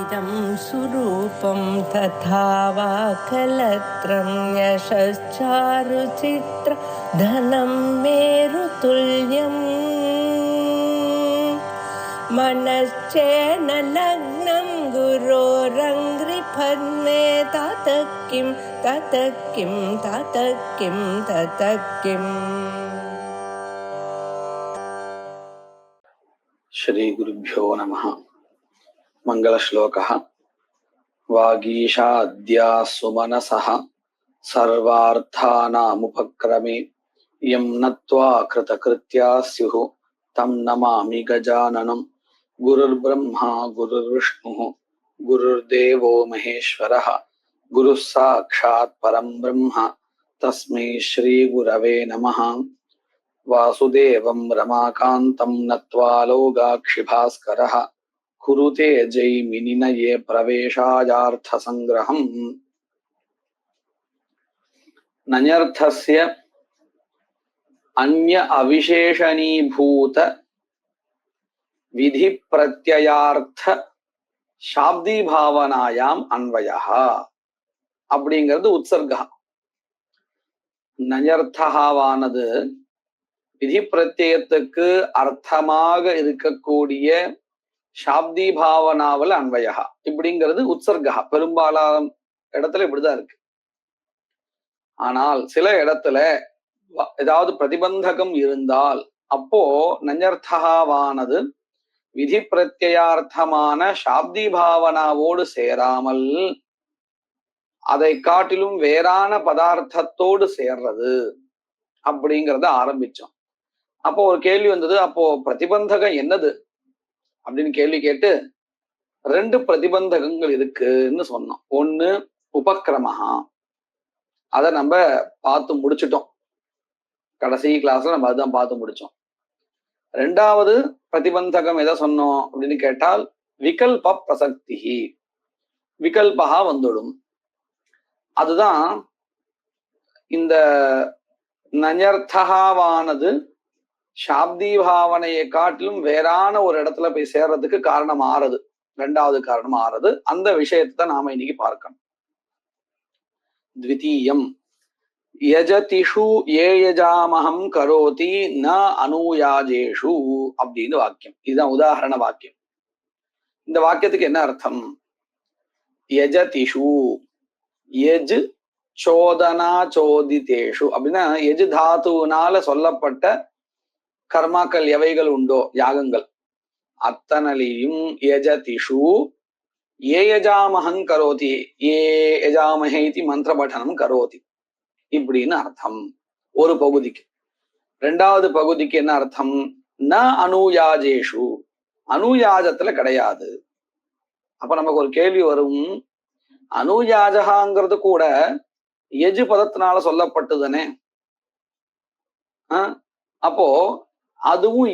इदं सुरूपं तथा वा कलत्रं यशश्चारुचित्र धनं मेरुतुल्यम् मनश्चेन लग्नं गुरोरङ्घ्रिपद्मे ततः किं ततः किं ततः किं ततः किम्. श्री गुरुभ्यो नमः. मंगलश्लोकः. वागीशाद्या सुमनसः सर्वार्थानामुपक्रमे यं नत्वा कृतकृत्या स्युः तं नमामि गजाननं. गुरुर्ब्रह्मा गुरुर्विष्णुः गुरुर्देवो महेश्वरः गुरुः साक्षात् परं ब्रह्म तस्मै श्री गुरवे नमः. वासुदेवं रमाकान्तं नत्वा लोगाक्षिभास्करः कुरुते जैमिनिनये प्रवेशायार्थसंग्रहम्. नन्यर्थस्य अन्य अविशेषणीभूत विधि प्रत्ययार्थ शाब्दी भावनायाम अन्वयः அப்படிங்கிறது உத்சர்கா. நன்யர்த்தகாவானது விதி பிரத்யயத்துக்கு அர்த்தமாக இருக்கக்கூடிய சாப்தி பாவனாவல் அன்வயா இப்படிங்கிறது உத்சர்கா. பெரும்பாலான இடத்துல இப்படிதான் இருக்கு. ஆனால் சில இடத்துல ஏதாவது பிரதிபந்தகம் இருந்தால் அப்போ நன்யர்த்தகாவானது விதி பிரத்யயார்த்தமான சாப்தி பாவனாவோடு சேராமல் அதை காட்டிலும் வேறான பதார்த்தத்தோடு சேர்றது அப்படிங்கிறத ஆரம்பிச்சோம். அப்போ ஒரு கேள்வி வந்தது, அப்போ பிரதிபந்தகம் என்னது அப்படின்னு கேள்வி கேட்டு ரெண்டு பிரதிபந்தகங்கள் இருக்குன்னு சொன்னோம். ஒண்ணு உபக்கிரமஹா, அதை நம்ம பார்த்து முடிச்சுட்டோம். கடைசி கிளாஸ்ல நம்ம அதுதான் பார்த்து முடிச்சோம். ரெண்டாவது பிரதிபந்தகம் எதை சொன்னோம் அப்படின்னு கேட்டால் விகல்ப பிரசக்தி, விகல்பகா வந்துடும். அதுதான் இந்த நன்யர்த்தகாவானது சாப்தி பாவனையை காட்டிலும் வேறான ஒரு இடத்துல போய் சேர்றதுக்கு காரணம் ஆறது. ரெண்டாவது காரணம் ஆறது. அந்த விஷயத்தை நாம இன்னைக்கு பார்க்கணும். த்விதீயம் யஜதிஷு ஏயஜாமஹம் கரோதி ந அனுயாஜேஷு அப்படின்னு வாக்கியம். இதுதான் உதாரண வாக்கியம். இந்த வாக்கியத்துக்கு என்ன அர்த்தம்? யஜதிஷு, யஜ் சோதனா சோதிதேஷு அப்படின்னா யஜ் தாத்துனால சொல்லப்பட்ட கர்மாக்கள் எவைகள் உண்டோ, யாகங்கள் அத்தனையும் யஜதிஷு ஏயஜாமஹம் கரோதி, ஏ யஜாமஹேதி மந்திர பட்டனம் கரோதி இப்படின்னு அர்த்தம் ஒரு பகுதிக்கு. ரெண்டாவது பகுதிக்கு என்ன அர்த்தம்? ந அனுயாஜேஷு, அனுயாஜத்துல கிடையாது. அப்ப நமக்கு ஒரு கேள்வி வரும், அனுயாஜகாங்கிறது கூட எஜு பதத்தினால சொல்லப்பட்டதுதானே. அப்போ அதுவும்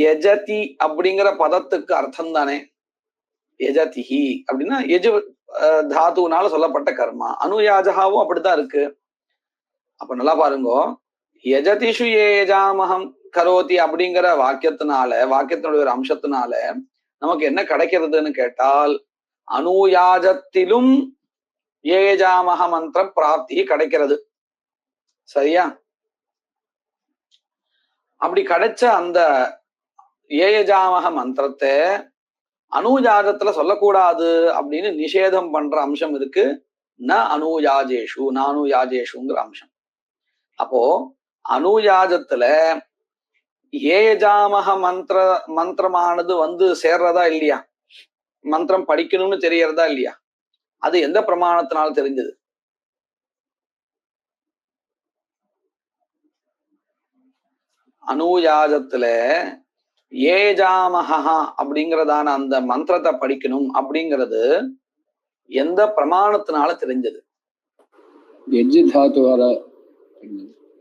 யஜதி அப்படிங்கிற பதத்துக்கு அர்த்தம் தானே. யஜதிஹி அப்படின்னா எஜு தாத்துனால சொல்லப்பட்ட கர்மா. அனுயாஜகாவும் அப்படித்தான் இருக்கு. அப்ப நல்லா பாருங்க, யஜதிஷு ஏஜாமஹம் கரோதி அப்படிங்கிற வாக்கியத்தினால, வாக்கியத்தினுடைய ஒரு அம்சத்தினால நமக்கு என்ன கிடைக்கிறதுன்னு கேட்டால் அனுயாஜத்திலும் ஏஜாமஹ மந்திர பிராப்தி கிடைக்கிறது. சரியா? அப்படி கிடைச்ச அந்த ஏயஜாமக மந்திரத்தை அனுயாஜத்துல சொல்லக்கூடாது அப்படின்னு நிஷேதம் பண்ற அம்சம் இருக்கு. ந அனுயாஜேஷு, நானுயாஜேஷுங்கிற அம்சம். அப்போ அனுயாஜத்துல ஏயஜாமக மந்திரமானது வந்து சேர்றதா இல்லையா? மந்திரம் படிக்கணும்னு தெரியறதா இல்லையா? அது எந்த பிரமாணத்தினால தெரிஞ்சது? அனுயாஜத்துல ஏஜாமஹா அப்படிங்கிறதான அந்த மந்திரத்தை படிக்கணும் அப்படிங்கிறது எந்த பிரமாணத்தினால தெரிஞ்சது?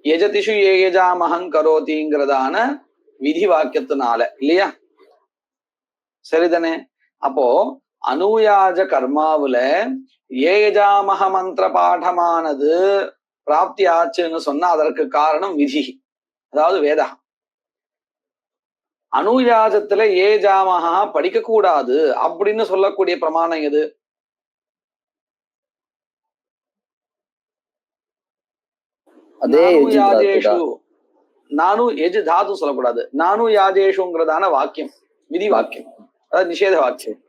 யஜதிஷு ஏஜாமஹம் கரோதிங்கிறதான விதி வாக்கியத்தினால இல்லையா? சரிதானே? அப்போ அனுயாஜ கர்மாவுல ஏஜாமஹ மந்திர பாடமானது பிராப்தி ஆச்சுன்னு சொன்னா அதற்கு காரணம் விதி, அதாவது வேதா. அனுயாஜத்துல ஏஜாமகா படிக்க கூடாது அப்படின்னு சொல்லக்கூடிய பிரமாணம் எது? யாஜேஷு, நானும் எஜு தாது சொல்லக்கூடாது, நானும் யாஜேஷுங்கிறதான வாக்கியம், விதி வாக்கியம், அதாவது நிஷேத வாக்கியம்,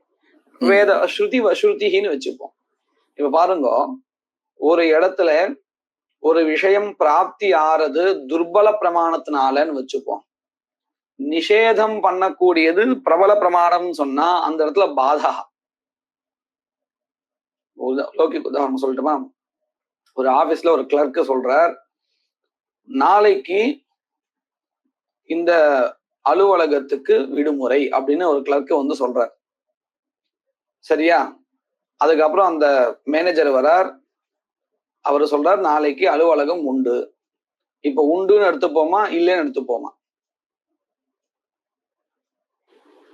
வேத ஸ்ருதின்னு வச்சுப்போம். இப்ப பாருங்க, ஒரு இடத்துல ஒரு விஷயம் பிராப்தி ஆறது துர்பல பிரமாணத்தினாலன்னு வச்சுப்போம். நிஷேதம் பண்ணக்கூடியது பிரபல பிரமாணம் சொன்னா அந்த இடத்துல பாதா. லௌகிக் உதாரணம் சொல்லட்டுமா? ஒரு ஆபீஸ்ல ஒரு கிளர்க்கு சொல்றார், நாளைக்கு இந்த அலுவலகத்துக்கு விடுமுறை அப்படின்னு ஒரு கிளர்க்கு வந்து சொல்றார். சரியா? அதுக்கப்புறம் அந்த மேனேஜர் வரார், அவரு சொல்றார் நாளைக்கு அலுவலகம் உண்டு. இப்ப உண்டுன்னு எடுத்துப்போமா இல்லைன்னு எடுத்துப்போமா?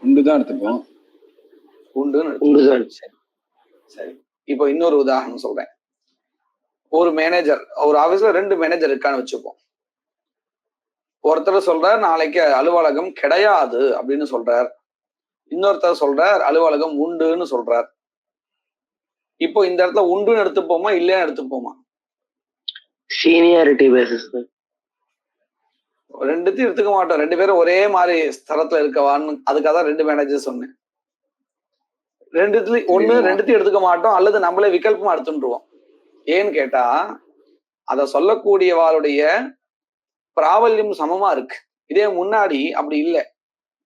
உண்டுதான் எடுத்துப்போம். உண்டுன்னு. சரி, இப்போ இன்னொரு உதாரணம் சொல்றேன். ஒரு மேனேஜர், ஒரு ஆபீஸ்ல 2 மேனேஜர் இருக்கான்னு வச்சுப்போம். ஒருத்தர் சொல்றார் நாளைக்கு அலுவலகம் கிடையாது அப்படின்னு சொல்றார், இன்னொருத்தர் சொல்றார் அலுவலகம் உண்டுன்னு சொல்றார். இப்போ இந்த இடத்துல உண்டுன்னு எடுத்துப்போமா இல்லைன்னு எடுத்துப்போமா? Seniority basis. ரெண்டுத்தையும் எடுத்துக்க மாட்டோம், 2 பேரும் ஒரே மாதிரி ஸ்தலத்துல இருக்கவான்னு. அதுக்காக தான் 2 மேனேஜர் சொன்னேன். ரெண்டுத்தையும் எடுத்துக்க மாட்டோம், அல்லது நம்மளே விகல்பமா எடுத்துருவோம். ஏன்னு கேட்டா அத சொல்லக்கூடியவாளுடைய பிராபல்யம் சமமா இருக்கு. இதே முன்னாடி அப்படி இல்லை,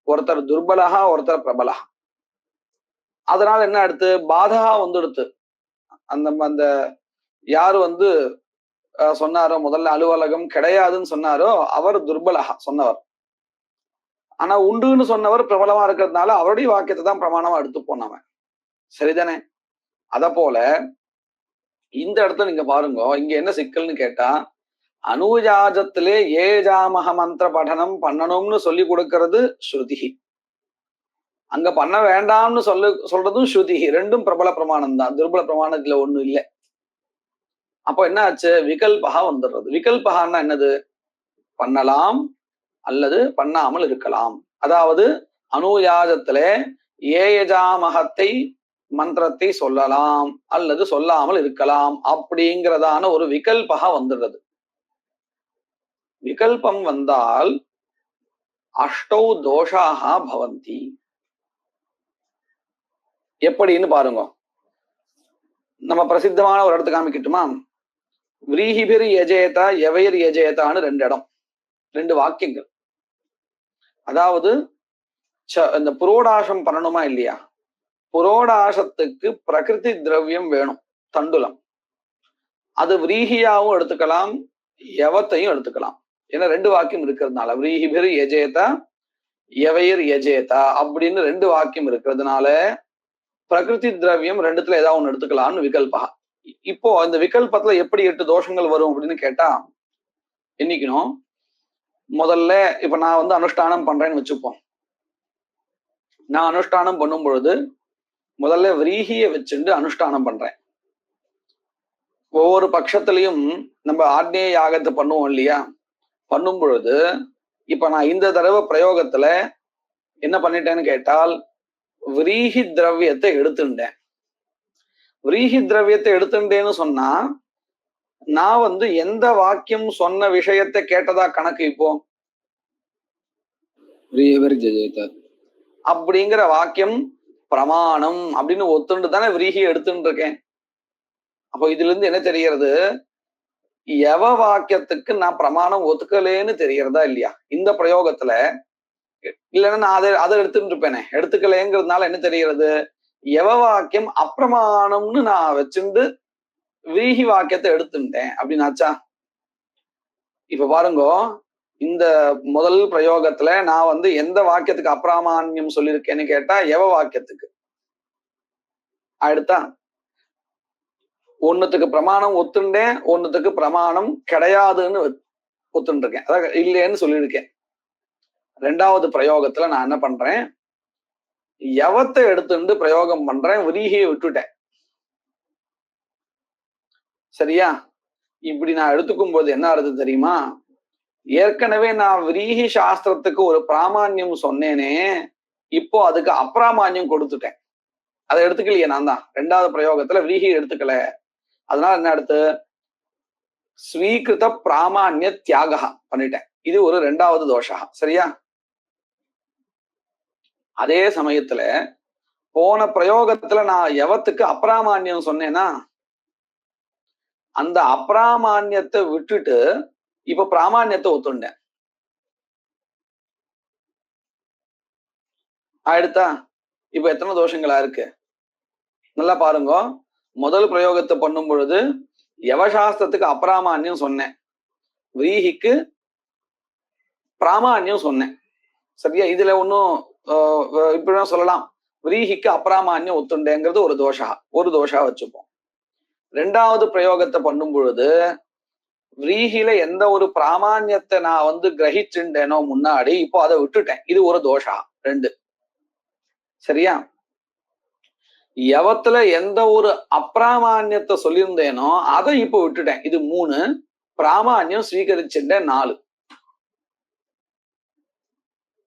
ஒருத்தர் துர்பலகா ஒருத்தர் பிரபலகா. அதனால என்ன எடுத்து பாதகா வந்து எடுத்து அந்த யாரு வந்து சொன்னாரோ முதல்ல அலுவலகம் கிடையாதுன்னு சொன்னாரோ அவர் துர்பலகா சொன்னவர். ஆனா உண்டுன்னு சொன்னவர் பிரபலமா இருக்கிறதுனால அவருடைய வாக்கியத்தை தான் பிரமாணமா எடுத்து போனாம. சரிதானே? அத போல இந்த இடத்துல நீங்க பாருங்க, இங்க என்ன சிக்கல்னு கேட்டா, அனுஜாஜத்திலே ஏஜாமக மந்திர படனம் பண்ணணும்னு சொல்லி கொடுக்கறது ஸ்ருதி, அங்க பண்ண வேண்டாம்னு சொல்றதும் ஸ்ருதி. ரெண்டும் பிரபல பிரமாணம் தான், துர்பல பிரமாணத்துல ஒண்ணு இல்லை. அப்போ என்ன ஆச்சு? விகல்பகா வந்துடுறது. விகல்பகான்னா என்னது? பண்ணலாம் அல்லது பண்ணாமல் இருக்கலாம். அதாவது அனுயாஜத்திலே ஏயஜாமகத்தை மந்திரத்தை சொல்லலாம் அல்லது சொல்லாமல் இருக்கலாம் அப்படிங்கிறதான ஒரு விகல்பகா வந்துடுறது. விகல்பம் வந்தால் அஷ்டௌ தோஷாக பவந்தி. எப்படின்னு பாருங்க. நம்ம பிரசித்தமான ஒரு இடத்துக்கு காமிக்கட்டுமா? விரீஹிபிர் யஜேதா எவைர் யஜேதான்னு 2 இடம், 2 வாக்கியங்கள். அதாவது இந்த புரோடாசம் பண்ணணுமா இல்லையா? புரோடாசத்துக்கு பிரகிருதி திரவியம் வேணும், தண்டுலம். அது விரீஹியாவும் எடுத்துக்கலாம், யவத்தையும் எடுத்துக்கலாம். ஏன்னா 2 வாக்கியம் இருக்கிறதுனால, விரீஹிபிர் யஜேதா எவைர் யஜேதா அப்படின்னு 2 வாக்கியம் இருக்கிறதுனால பிரகிருதி திரவியம் 2த்துல ஏதாவது ஒண்ணு எடுத்துக்கலாம்னு விகல்பா. இப்போ இந்த விகல்பத்துல எப்படி 8 தோஷங்கள் வரும் அப்படின்னு கேட்டா எண்ணிக்கணும். முதல்ல இப்ப நான் வந்து அனுஷ்டானம் பண்றேன்னு வச்சுப்போம். நான் அனுஷ்டானம் பண்ணும் பொழுது முதல்ல விரீகிய வச்சுட்டு அனுஷ்டானம் பண்றேன். ஒவ்வொரு பட்சத்திலையும் நம்ம ஆக்னேய யாகத்தை பண்ணுவோம் இல்லையா? பண்ணும் பொழுது இப்ப நான் இந்த தடவை பிரயோகத்துல என்ன பண்ணிட்டேன்னு கேட்டால் விரீஹி திரவியத்தை எடுத்துட்டேன். விரீஹி திரவியத்தை எடுத்துட்டேன்னு சொன்னா நான் வந்து எந்த வாக்கியம் சொன்ன விஷயத்தை கேட்டதா கணக்கு? இப்போ அப்படிங்கிற வாக்கியம் பிரமாணம் அப்படின்னு ஒத்துண்டு தானே விரீஹியை எடுத்துட்டு இருக்கேன். அப்போ இதுல இருந்து என்ன தெரிகிறது? எவ வாக்கியத்துக்கு நான் பிரமாணம் ஒத்துக்கலேன்னு தெரியறதா இல்லையா இந்த பிரயோகத்துல? இல்லைன்னா நான் அதை எடுத்துட்டு இருப்பேனே. எடுத்துக்கலேங்கிறதுனால என்ன தெரிகிறது? எவ வாக்கியம் அப்பிரமாணம்னு நான் வச்சுண்டு விரீஹி வாக்கியத்தை எடுத்துட்டேன் அப்படின்னாச்சா? இப்ப பாருங்க, இந்த முதல் பிரயோகத்துல நான் வந்து எந்த வாக்கியத்துக்கு அப்பிராமான்யம் சொல்லியிருக்கேன்னு கேட்டா எவ வாக்கியத்துக்கு. அடுத்தா ஒன்னுத்துக்கு பிரமாணம் ஒத்துண்டேன், ஒன்னுத்துக்கு பிரமாணம் கிடையாதுன்னு ஒத்துட்டு இருக்கேன், அதாவது இல்லைன்னு சொல்லியிருக்கேன். 2வது பிரயோகத்துல நான் என்ன பண்றேன்? யவத்தை எடுத்துட்டு பிரயோகம் பண்றேன், விரீகியை விட்டுட்டேன். சரியா? இப்படி நான் எடுத்துக்கும் போது என்ன ஆகுது தெரியுமா? ஏற்கனவே நான் விரீஹி சாஸ்திரத்துக்கு ஒரு பிராமான்யம் சொன்னேனே, இப்போ அதுக்கு அப்பிராமான்யம் கொடுத்துட்டேன். அதை எடுத்துக்கலையே நான் தான். 2வது பிரயோகத்துல விரீஹி எடுத்துக்கல. அதனால என்ன அடுத்து ஸ்வீகிருத பிராமான்ய தியாக பண்ணிட்டேன். இது ஒரு 2வது தோஷா. சரியா? அதே சமயத்துல போன பிரயோகத்துல நான் எவத்துக்கு அப்பிராமான்யம் சொன்னேன்னா, அந்த அப்பிராமான்யத்தை விட்டுட்டு இப்ப பிராமான்யத்தை ஒத்துண்டேன். ஆயிடுத்தா? இப்ப எத்தனை தோஷங்களா இருக்கு? நல்லா பாருங்க. முதல் பிரயோகத்தை பண்ணும் பொழுது யவசாஸ்திரத்துக்கு அப்பிராமான்யம் சொன்னேன், விரீஹிக்கு பிராமான்யம் சொன்னேன். சரியா? இதுல ஒன்னும் இப்படிதான் சொல்லலாம், விரீஹிக்கு அப்பிராமான்யம் ஒத்துண்டேங்கிறது ஒரு தோஷா வச்சுப்போம். 2வது பிரயோகத்தை பண்ணும் பொழுது விரீஹில எந்த ஒரு பிராமான்யத்தை நான் கிரகிச்சுண்டேனோ முன்னாடி, இப்போ அதை விட்டுட்டேன். இது ஒரு தோஷா 2. சரியா? யவத்துல எந்த ஒரு அப்பிராமான்யத்தை சொல்லியிருந்தேனோ அதை இப்போ விட்டுட்டேன். இது 3. பிராமான்யம் ஸ்வீகரிச்சுட்டேன் 4.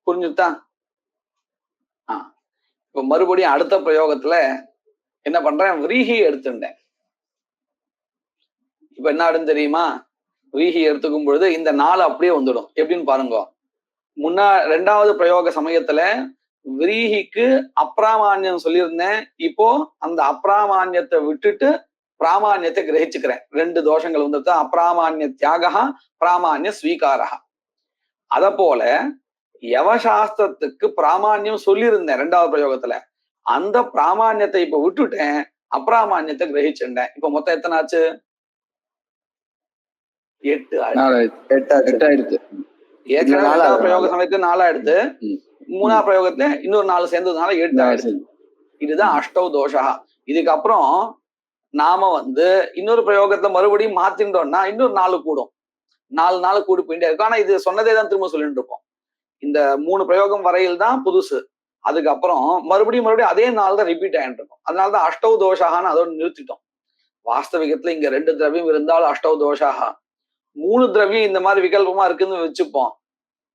புரிஞ்சுட்டா? இப்ப மறுபடியும் அடுத்த பிரயோகத்துல என்ன பண்றேன், விரீஹி எடுத்துட்டேன். இப்ப என்ன ஆடுன்னு தெரியுமா? விரீஹி எடுத்துக்கும் பொழுது இந்த 4 அப்படியே வந்துடும். எப்படின்னு பாருங்க. 2வது பிரயோக சமயத்துல விரீஹிக்கு அப்பிராமான்யம் சொல்லியிருந்தேன். இப்போ அந்த அப்பிராமான்யத்தை விட்டுட்டு பிராமான்யத்தை கிரகிச்சுக்கிறேன். 2 தோஷங்கள் வந்துட்டு, அப்பிராமான்ய தியாகா, பிராமான்ய ஸ்வீகாரா. அத போல யவசாஸ்திரத்துக்கு பிராமான்யம் சொல்லியிருந்தேன் 2வது பிரயோகத்துல. அந்த பிராமான்யத்தை இப்ப விட்டுட்டேன், அப்பிராமான்யத்தை கிரகிச்சுட்டேன். இப்ப மொத்தம் எத்தனை ஆச்சு? 8 ஆயிடுச்சு. ஏற்கனவே 2வது பிரயோக சமயத்துல 4 ஆயிடுது. 3வது பிரயோகத்துல இன்னொரு 4 சேர்ந்ததுனால 8 ஆயிடுச்சு. இதுதான் அஷ்டௌ தோஷா. இதுக்கப்புறம் நாம இன்னொரு பிரயோகத்தை மறுபடியும் மாத்தின்றோம்னா இன்னொரு 4 கூடும். 4 கூடி போயிட்டே இருக்கும். ஆனா இது சொன்னதே தான் திரும்ப சொல்லிட்டு இருப்போம். இந்த 3 பிரயோகம் வரையில் தான் புதுசு. அதுக்கப்புறம் மறுபடியும் அதே 4 தான் ரிப்பீட் ஆயிட்டு இருக்கும். அதனாலதான் அஷ்டௌ தோஷான்னு அதோட நிறுத்திட்டோம். வாஸ்தவிகத்துல இங்க 2 திரவியம் இருந்தாலும் அஷ்டௌ தோஷாக, 3 திரவியம் இந்த மாதிரி விகல்பமா இருக்குன்னு வச்சுப்போம்.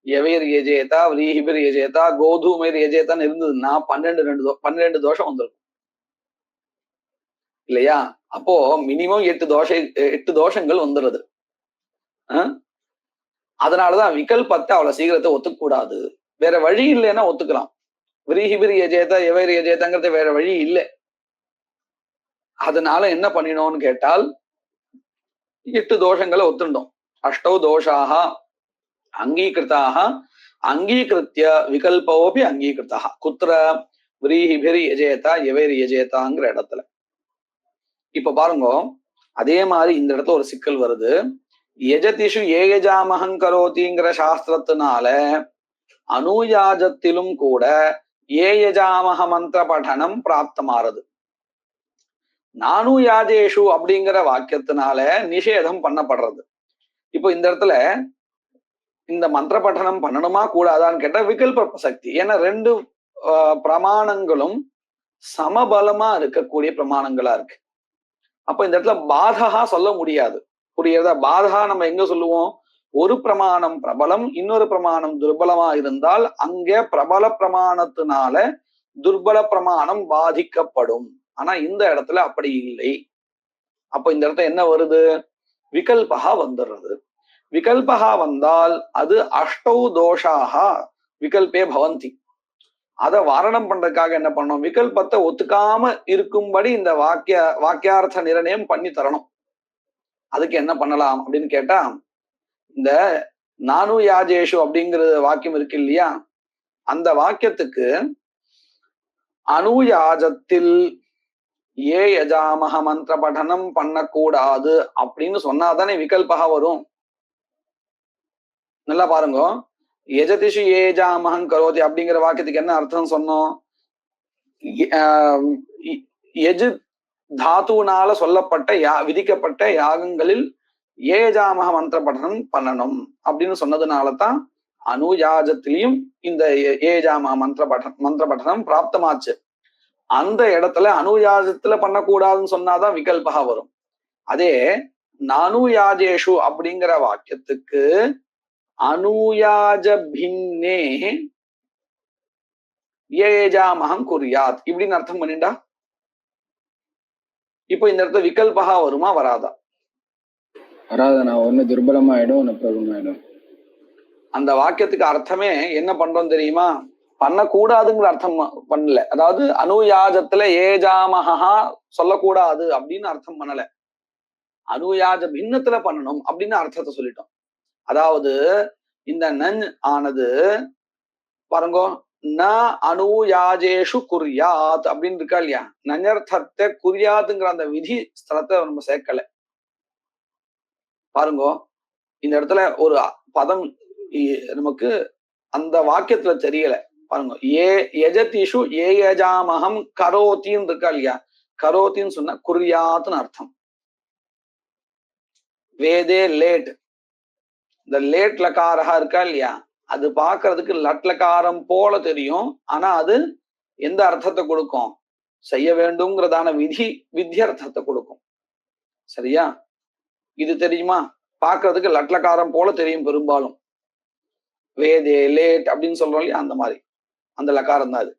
எவைர் எஜேதா, விரீஹிபிர் எஜேதா, கோதுமைர் எஜேதான்னு இருந்ததுன்னா 12 தோஷம் வந்திருக்கும் இல்லையா? அப்போ மினிமம் 8 தோஷங்கள் வந்துடுது. அதனாலதான் விகல்பத்தை அவ்வளவு சீக்கிரத்தை ஒத்துக்கூடாது. வேற வழி இல்லைன்னா ஒத்துக்கலாம். விரீஹிபிர் எஜேதா, எவைர் எஜேதாங்கிறது வேற வழி இல்லை. அதனால என்ன பண்ணினோம்னு கேட்டால் 8 தோஷங்களை ஒத்துண்டோம். அஷ்டௌ தோஷாக அங்கீகிருத்தாக அங்கீகிருத்திய விகல்போபி அங்கீகிருத்தாக. குத்திர விரீஹிபிர் யஜேதா எவைர் யஜேதாங்கிற இடத்துல. இப்ப பாருங்க, அதே மாதிரி இந்த இடத்துல ஒரு சிக்கல் வருது. யஜதிஷு ஏயஜாமஹங்கரோதிங்கிற சாஸ்திரத்தினால அனுயாஜத்திலும் கூட ஏயஜாமஹ மந்திர படனம் பிராப்தமாறது. நானுயாஜேஷு அப்படிங்கிற வாக்கியத்தினால நிஷேதம் பண்ணப்படுறது. இப்போ இந்த இடத்துல இந்த மந்திர பட்டனம் பண்ணணுமா கூடாதான்னு கேட்டா விகல்ப பிரசக்தி. ஏன்னா 2 பிரமாணங்களும் சமபலமா இருக்கக்கூடிய பிரமாணங்களா இருக்கு. அப்ப இந்த இடத்துல பாதகா சொல்ல முடியாது. புரியுறதா? பாதகா நம்ம எங்க சொல்லுவோம்? ஒரு பிரமாணம் பிரபலம், இன்னொரு பிரமாணம் துர்பலமா இருந்தால் அங்கே பிரபல பிரமாணத்தினால துர்பல பிரமாணம் பாதிக்கப்படும். ஆனா இந்த இடத்துல அப்படி இல்லை. அப்ப இந்த இடத்துல என்ன வருது? விகல்பகா வந்துடுறது. விகல்பகா வந்தால் அது அஷ்டௌ தோஷாக விகல்பே பவந்தி. அதை வாரணம் பண்றதுக்காக என்ன பண்ணணும்? விகல்பத்தை ஒத்துக்காம இருக்கும்படி இந்த வாக்கியார்த்த நிர்ணயம் பண்ணி தரணும். அதுக்கு என்ன பண்ணலாம் அப்படின்னு கேட்டா, இந்த நானு யாஜேஷு அப்படிங்கிற வாக்கியம் இருக்கு இல்லையா, அந்த வாக்கியத்துக்கு அனுயாஜத்தில் ஏ யஜாமஹ மந்திர படனம் பண்ணக்கூடாது அப்படின்னு சொன்னாதானே விகல்பகா வரும். நல்லா பாருங்க, யஜதிஷு ஏஜாமஹம் கரோதி அப்படிங்கிற வாக்கியத்துக்கு என்ன அர்த்தம் சொன்னோம்? எஜு தாத்துனால சொல்லப்பட்ட விதிக்கப்பட்ட யாகங்களில் ஏஜாமஹ மந்திர படனம் பண்ணணும் அப்படின்னு சொன்னதுனாலதான் அனுயாஜத்திலையும் இந்த ஏஜாமஹ மந்திர படனம் பிராப்தமாச்சு. அந்த இடத்துல அனுயாஜத்துல பண்ணக்கூடாதுன்னு சொன்னாதான் விகல்பகா வரும். அதே நானுயாஜேஷு அப்படிங்கிற வாக்கியத்துக்கு அனுயாஜ பின்னே ஏஜாமகம் குறியாத் இப்படின்னு அர்த்தம் பண்ணிண்டா இப்போ இந்த இடத்துல விகல்பகா வருமா வராதா? வராதண்ணா. ஒண்ணு துர்பலமாயிடும், ஒண்ணு பிரபலமாயிடும். அந்த வாக்கியத்துக்கு அர்த்தமே என்ன பண்றோம் தெரியுமா? பண்ணக்கூடாதுங்கிற அர்த்தம் பண்ணல. அதாவது அனுயாஜத்துல ஏஜாமகா சொல்லக்கூடாது அப்படின்னு அர்த்தம் பண்ணல. அனுயாஜ பின்னத்துல பண்ணணும் அப்படின்னு அர்த்தத்தை சொல்லிட்டோம். அதாவது இந்த நன் ஆனது பாருங்க, ந அனுயாஜேஷு குறியாத் அப்படின்னு இருக்கா இல்லையா? நன்யர்த்தத்தை குறியாதுங்கிற அந்த விதி ஸ்தலத்தை நம்ம சேர்க்கல. பாருங்க, இந்த இடத்துல ஒரு பதம் நமக்கு அந்த வாக்கியத்துல தெரியல. பாருங்க, ஏ எஜதிஷு ஏயஜாமகம் கரோத்தின்னு இருக்கா இல்லையா? கரோத்தின்னு சொன்னா குறியாத்துன்னு அர்த்தம். வேதே லேட், இந்த லேட் லகாரா இருக்கா இல்லையா? அது பாக்குறதுக்கு லட்லகாரம் போல தெரியும். ஆனா அது எந்த அர்த்தத்தை கொடுக்கும்? செய்ய வேண்டும்ங்கிறதான வித்தியர்த்தத்தை கொடுக்கும். சரியா? இது தெரியுமா? பாக்குறதுக்கு லட்லகாரம் போல தெரியும் பெரும்பாலும். வேதே லேட் அப்படின்னு சொல்றோம் இல்லையா? அந்த மாதிரி அந்த லகாரம் தான் அது.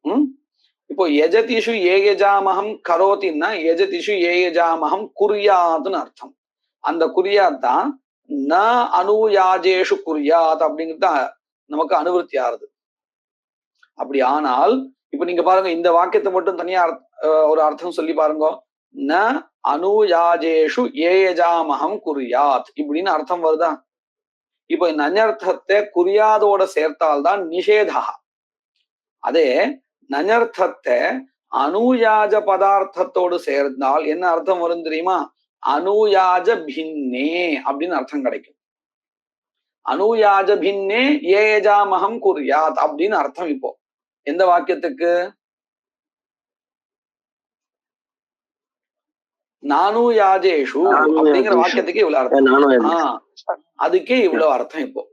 இப்போ எஜதிஷு ஏயஜாமகம் கரோத்தின்னா எஜதிஷு ஏயஜாமகம் குறியாதுன்னு அர்த்தம். அந்த குறியாத் தான் ந அனுயாஜேஷு குறியாத் அப்படிங்கிறது நமக்கு அனுவருத்தி ஆறுது. அப்படி ஆனால் இப்ப நீங்க பாருங்க, இந்த வாக்கியத்தை மட்டும் தனியா ஒரு அர்த்தம் சொல்லி பாருங்க. ந அனுயாஜேஷு ஏயஜாமகம் குறியாத் இப்படின்னு அர்த்தம் வருதா? இப்ப இந்த அன்யர்த்தத்தை குறியாதோட சேர்த்தால்தான் நிஷேதா. அதே நன்யர்த்தத்தை அனுயாஜ பதார்த்தத்தோடு சேர்ந்தால் என்ன அர்த்தம் வரும் தெரியுமா? அனுயாஜ பின்னே அப்படின்னு அர்த்தம் கிடைக்கும். அனுயாஜ பின்னே ஏஜாமகம் குறியாத் அப்படின்னு அர்த்தம். இப்போ எந்த வாக்கியத்துக்கு? நானுயாஜேஷு அப்படிங்கிற வாக்கியத்துக்கு இவ்வளவு அர்த்தம். அதுக்கே இவ்வளவு அர்த்தம். இப்போ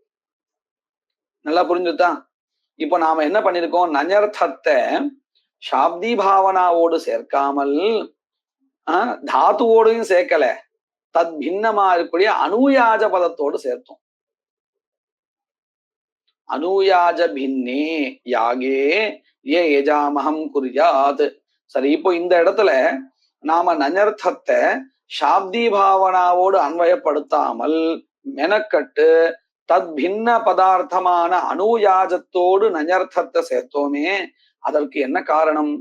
நல்லா புரிஞ்சுதா? இப்போ நாம என்ன பண்ணிருக்கோம்? நன்யர்த்தத்தை சாப்தி பாவனாவோடு சேர்க்காமல் தாத்துவோடையும் சேர்க்கல, தத் பின்னமா இருக்கக்கூடிய அனுயாஜ பதத்தோடு சேர்த்தோம். அனுயாஜ பின்னே யாகே ஏ எஜாமகம் குறியாத். சரி, இப்போ இந்த இடத்துல நாம நன்யர்த்தத்தை சாப்தி பாவனாவோடு அன்வயப்படுத்தாமல் மெனக்கட்டு தத் பின்ன பதார்த்தமான அனுயாஜத்தோடு நன்யர்த்தத்தை சேர்த்தோமே, அதற்கு என்ன காரணம்?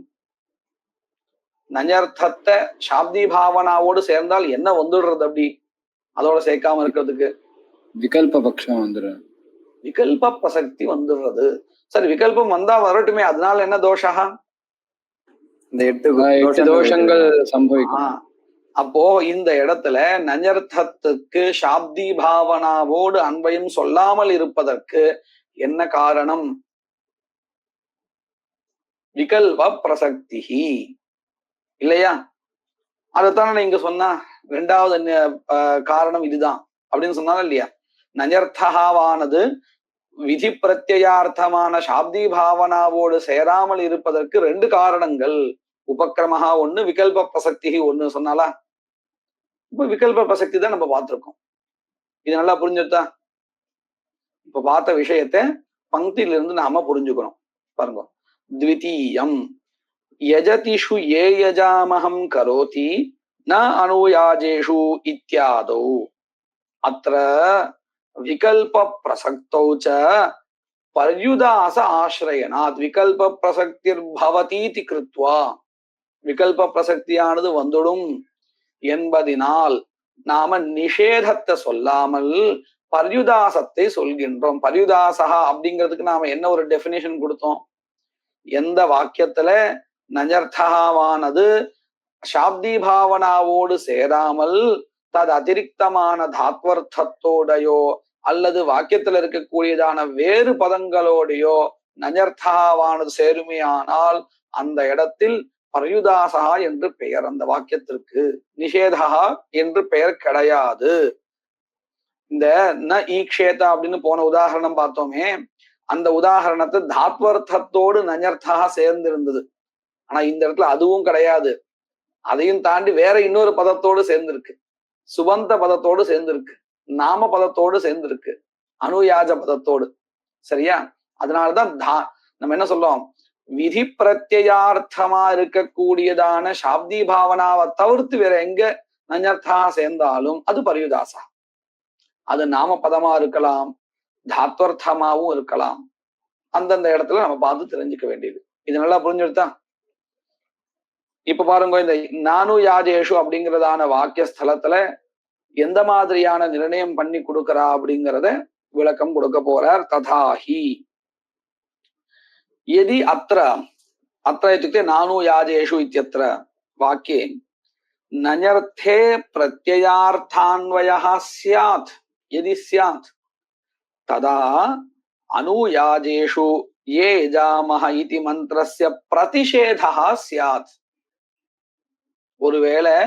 நன்யர்த்தத்தை சாப்தி பாவனாவோடு சேர்ந்தால் என்ன வந்துடுறது? அப்படி அதோட சேர்க்காம இருக்கிறதுக்கு விகல்ப பட்சம் வந்துடும், விகல்ப பிரசக்தி வந்துடுறது. சரி, விகல்பம் வந்தா வரட்டுமே, அதனால என்ன தோஷா? இந்த 8 தோஷங்கள் சம்பவிக்கும். அப்போ இந்த இடத்துல நன்யர்த்தத்துக்கு சாப்தி பாவனாவோடு அன்பயம் சொல்லாமல் இருப்பதற்கு என்ன காரணம்? விகல்ப பிரசக்தி இல்லையா? அதைத்தானே நீங்க சொன்னா. ரெண்டாவது காரணம் இதுதான் அப்படின்னு சொன்னாலும் இல்லையா? நன்யர்த்தகாவானது விதி பிரத்யார்த்தமான சாப்தி பாவனாவோடு சேராமல் இருப்பதற்கு 2 காரணங்கள். உபக்கிரமஹா ஒண்ணு, விகல்ப பிரசக்தி ஒண்ணு சொன்னாலா? இப்ப விகல்ப பிரசக்தி தான் நம்ம பார்த்திருக்கோம். இது நல்லா புரிஞ்சுட்டா? இப்ப பார்த்த விஷயத்தை பங்கிலிருந்து நாம புரிஞ்சுக்கணும். பாருங்க, த்விதீயம் யஜதிஷு ஏயஜாமகம் கரோதி ந அனுயாஜேஷு இத்யாதௌ அத்ர விகல்ப பிரசக்தௌ ச பர்யுதாச ஆசிரயனாத் விகல்ப பிரசக்திர் பவதீதி கிருத்வா. விகல்ப பிரசக்தியானது வந்துடும் என்பதினால் நாம நிஷேதத்தை சொல்லாமல் பர்யுதாசத்தை சொல்கின்றோம். பர்யுதாசா அப்படிங்கிறதுக்கு நாம என்ன ஒரு டெபினிஷன் கொடுத்தோம்? எந்த வாக்கியத்துல நன்யர்த்தகாவானது சாப்தி பாவனாவோடு சேராமல் தது அதிரிக்தமான தாத்வர்த்தத்தோடையோ அல்லது வாக்கியத்துல இருக்கக்கூடியதான வேறு பதங்களோடையோ நன்யர்த்தகாவானது சேருமையானால் அந்த இடத்தில் பர்யுதாசா என்று பெயர். அந்த வாக்கியத்திற்கு நிஷேதா என்று பெயர் கிடையாது. இந்த ந ஈக்ஷேதா அப்படின்னு போன உதாரணம் பார்த்தோமே, அந்த உதாரணத்தை தாத்வர்த்தத்தோடு நன்யர்த்தா சேர்ந்து இருந்தது. ஆனா இந்த இடத்துல அதுவும் கிடையாது. அதையும் தாண்டி வேற இன்னொரு பதத்தோடு சேர்ந்திருக்கு, சுபந்த பதத்தோடு சேர்ந்திருக்கு, நாம பதத்தோடு சேர்ந்திருக்கு. அனுயாஜ பதத்தோடு. சரியா? அதனாலதான் நம்ம என்ன சொல்றோம், விதி பிரத்யார்த்தமா இருக்கக்கூடியதான சாப்தி பாவனாவை தவிர்த்து வேற எங்க நஞ்சர்த்தா சேர்ந்தாலும் அது பரியுதாசா. அது நாம பதமா இருக்கலாம், தாத்வர்த்தமாவும் இருக்கலாம். அந்தந்த இடத்துல நம்ம பார்த்து தெரிஞ்சுக்க வேண்டியது. இது நல்லா புரிஞ்சுடுதா? இப்ப பாருங்க, இந்த நானு யாஜேஷு அப்படிங்கிறதான வாக்கிய ஸ்தலத்துல எந்த மாதிரியான நிர்ணயம் பண்ணி கொடுக்கறா அப்படிங்கிறத விளக்கம் கொடுக்க போறார். ததாஹி यदि अत्र अत्र इत्युक्ते नानु याजेषु इत्यत्र वाक्ये नञर्थे प्रत्ययार्थान्वयः स्यात् यदि स्यात् तदा अनुयाजेषु ये यजामः इति मन्त्रस्य प्रतिषेधः स्यात्. ஒருவேளை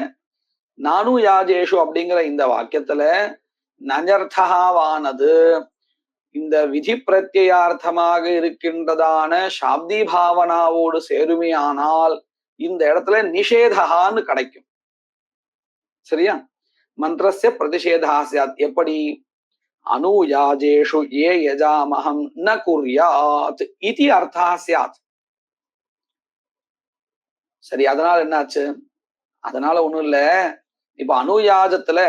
நானு யாஜேஷு அப்படிங்கிற இந்த வாக்கியத்துல நஞர்த்தகாவானது இந்த விதி பிரத்யார்த்தமாக இருக்கின்றதான சாப்தி பாவனாவோடு சேருமையானால் இந்த இடத்துல நிஷேதகான்னு கிடைக்கும். சரியா? மந்திரஸ்ய பிரதிஷேதா ஸ்யாத். எப்படி? அனுயாஜேஷு ஏ யஜாமஹம் ந குர்யாத் இதி அர்த்தா ஸ்யாத். சரி, அதனால என்னாச்சு? அதனால ஒண்ணும் இல்ல. இப்ப அனுயாஜத்துல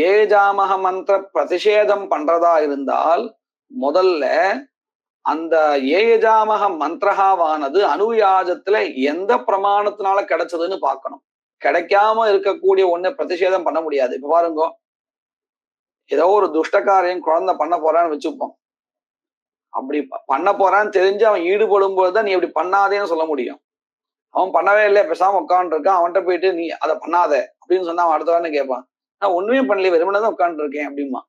ஏஜாமக மந்திர பிரதிஷேதம் பண்றதா இருந்தால் முதல்ல அந்த ஏஜாமக மந்திரகாவானது அனுயாஜத்துல எந்த பிரமாணத்தினால கிடைச்சதுன்னு பார்க்கணும். கிடைக்காம இருக்கக்கூடிய ஒண்ணு பிரதிஷேதம் பண்ண முடியாது. இப்ப பாருங்க, ஏதோ ஒரு துஷ்டக்காரையும் குழந்தை பண்ண போறான்னு வச்சுப்போம். அப்படி பண்ண போறான்னு தெரிஞ்சு அவன் ஈடுபடும் போதுதான் நீ இப்படி பண்ணாதேன்னு சொல்ல முடியும். அவன் பண்ணவே இல்லை, பேசாம உட்காந்து இருக்கான். அவன்கிட்ட போயிட்டு நீ அதை பண்ணாத அப்படின்னு சொன்னா அவன் அடுத்த வாரம் கேட்பான், நான் ஒண்ணுமே பண்ணல, வெறுமனதான் உட்காந்து இருக்கேன் அப்படிமா.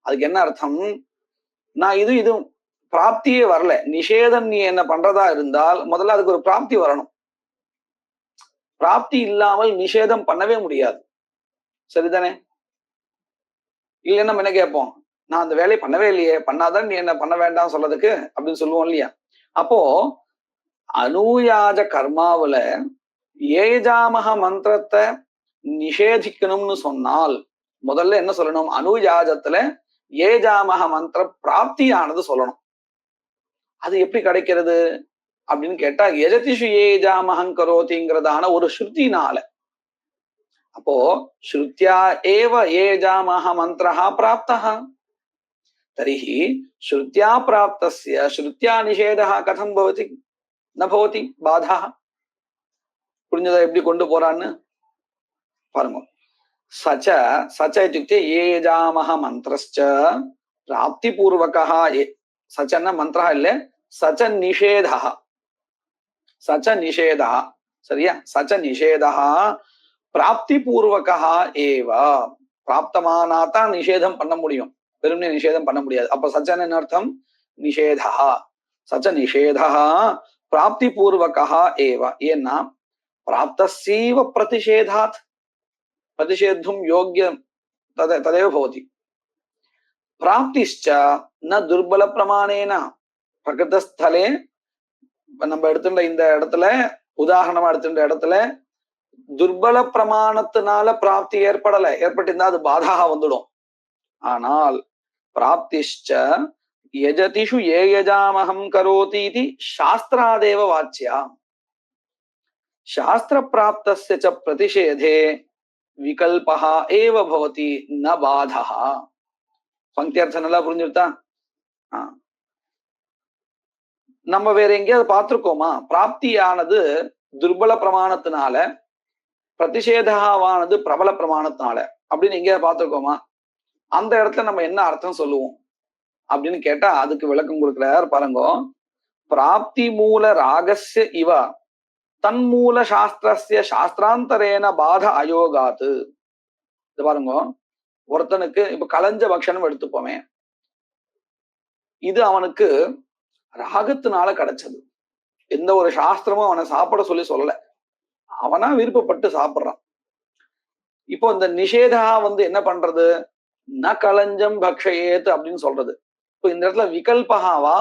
அதுக்கு என்ன அர்த்தம்? நான் இது பிராப்தியே வரல. நிஷேதம் நீ என்ன பண்றதா இருந்தால் முதல்ல அதுக்கு ஒரு பிராப்தி வரணும். பிராப்தி இல்லாமல் நிஷேதம் பண்ணவே முடியாது. சரிதானே? இல்லைன்னா நம்ம என்ன கேட்போம், நான் அந்த வேலையை பண்ணவே இல்லையே, பண்ணாதான் நீ என்ன பண்ண வேண்டாம் சொல்றதுக்கு அப்படின்னு சொல்லுவோம் இல்லையா? அப்போ அனுயாஜ கர்மாவுல ஏஜாமக மந்திரத்தை நிஷேதிக்கணும்னு சொன்னால் முதல்ல என்ன சொல்லணும்? அனுயாஜத்துல ஏஜாமக மந்திர பிராப்தியானது சொல்லணும். அது எப்படி கிடைக்கிறது அப்படின்னு கேட்டா, எஜதிஷு ஏஜாமஹம் கரோதிங்கிறதான ஒரு ஸ்ருதினால. அப்போ ஸ்ருத்யா ஏவ ஏஜாமஹ மந்திரஹ பிராப்தஹ தரிஹி ஸ்ருத்யா பிராப்தஸ்ய ஸ்ருத்யா நிஷேதஹ கதம் பவதி ந பவதி பாதஹ. புரிஞ்சதா எப்படி கொண்டு போறான்னு பாருங்க. சச்ச சச்ச இत्युक्ते ஏஜாமஹ மந்திரஸ்ச பிராப்தி பூர்வகः. சச்சன்னா மந்திரः இல்ல, சச்ச நிஷேதः. சச்ச நிஷேதः. சரியா? சச்ச நிஷேதः பிராப்தி பூர்வகः ஏவ. பிராப்தமானாதான் நிஷேதம் பண்ண முடியும், வெறுமனே நிஷேதம் பண்ண முடியாது. அப்ப சச்சன் என்ன அர்த்தம்? நிஷேதः. சச்ச நிஷேதः பிராப்தி பூர்வகः ஏவ. ஏன்னா பிராப்தஸ்யைவ பிரதிஷேதாத் प्रतिषेधुं योग्य तदेव भवति. प्राप्तिश्च न दुर्बल प्रमाणेन. प्रकृतस्थले நம்ம எடுத்துட்ட இந்த இடத்துல உதாரணமா எடுத்துட்ட இடத்துல துர்பல பிரமாணத்தினால பிராப்தி ஏற்படல, ஏற்பட்டிருந்தா அது பாதாக வந்துடும். ஆனால் பிராப்திஷ்ச யஜதிஷு ஏயஜாமஹம் கரோதி இது சாஸ்திராதேவ வாச்சியா. சாஸ்திர பிராப்தஸ்ய ச பிரதிஷேதே விகல்பஹா ஏவ பவதி ந பாதஹ. பங்கி அர்த்தம் நல்லா புரிஞ்சுட்டா? நம்ம வேற எங்கேயாவது பார்த்திருக்கோமா பிராப்தியானது துர்பல பிரமாணத்தினால பிரதிஷேதாவானது பிரபல பிரமாணத்தினால அப்படின்னு எங்கேயாவது பார்த்திருக்கோமா? அந்த இடத்துல நம்ம என்ன அர்த்தம் சொல்லுவோம் அப்படின்னு கேட்டா அதுக்கு விளக்கம் கொடுக்கிறார். பாருங்க, பிராப்தி மூல ராகஸ்ய இவ தன்மூல சாஸ்திரஸ்ய சாஸ்திராந்தரேன பாத அயோகாத்து. இது பாருங்க, ஒருத்தனுக்கு இப்ப கலஞ்ச பக்ஷணம் எடுத்துப்போமே, இது அவனுக்கு ராகத்தினால கிடைச்சது. எந்த ஒரு சாஸ்திரமும் அவனை சாப்பிட சொல்லல, அவனா விருப்பப்பட்டு சாப்பிடுறான். இப்போ இந்த நிஷேதா என்ன பண்றது? ந கலஞ்சம் பக்ஷயேத் அப்படின்னு சொல்றது. இப்போ இந்த இடத்துல விகல்பகாவா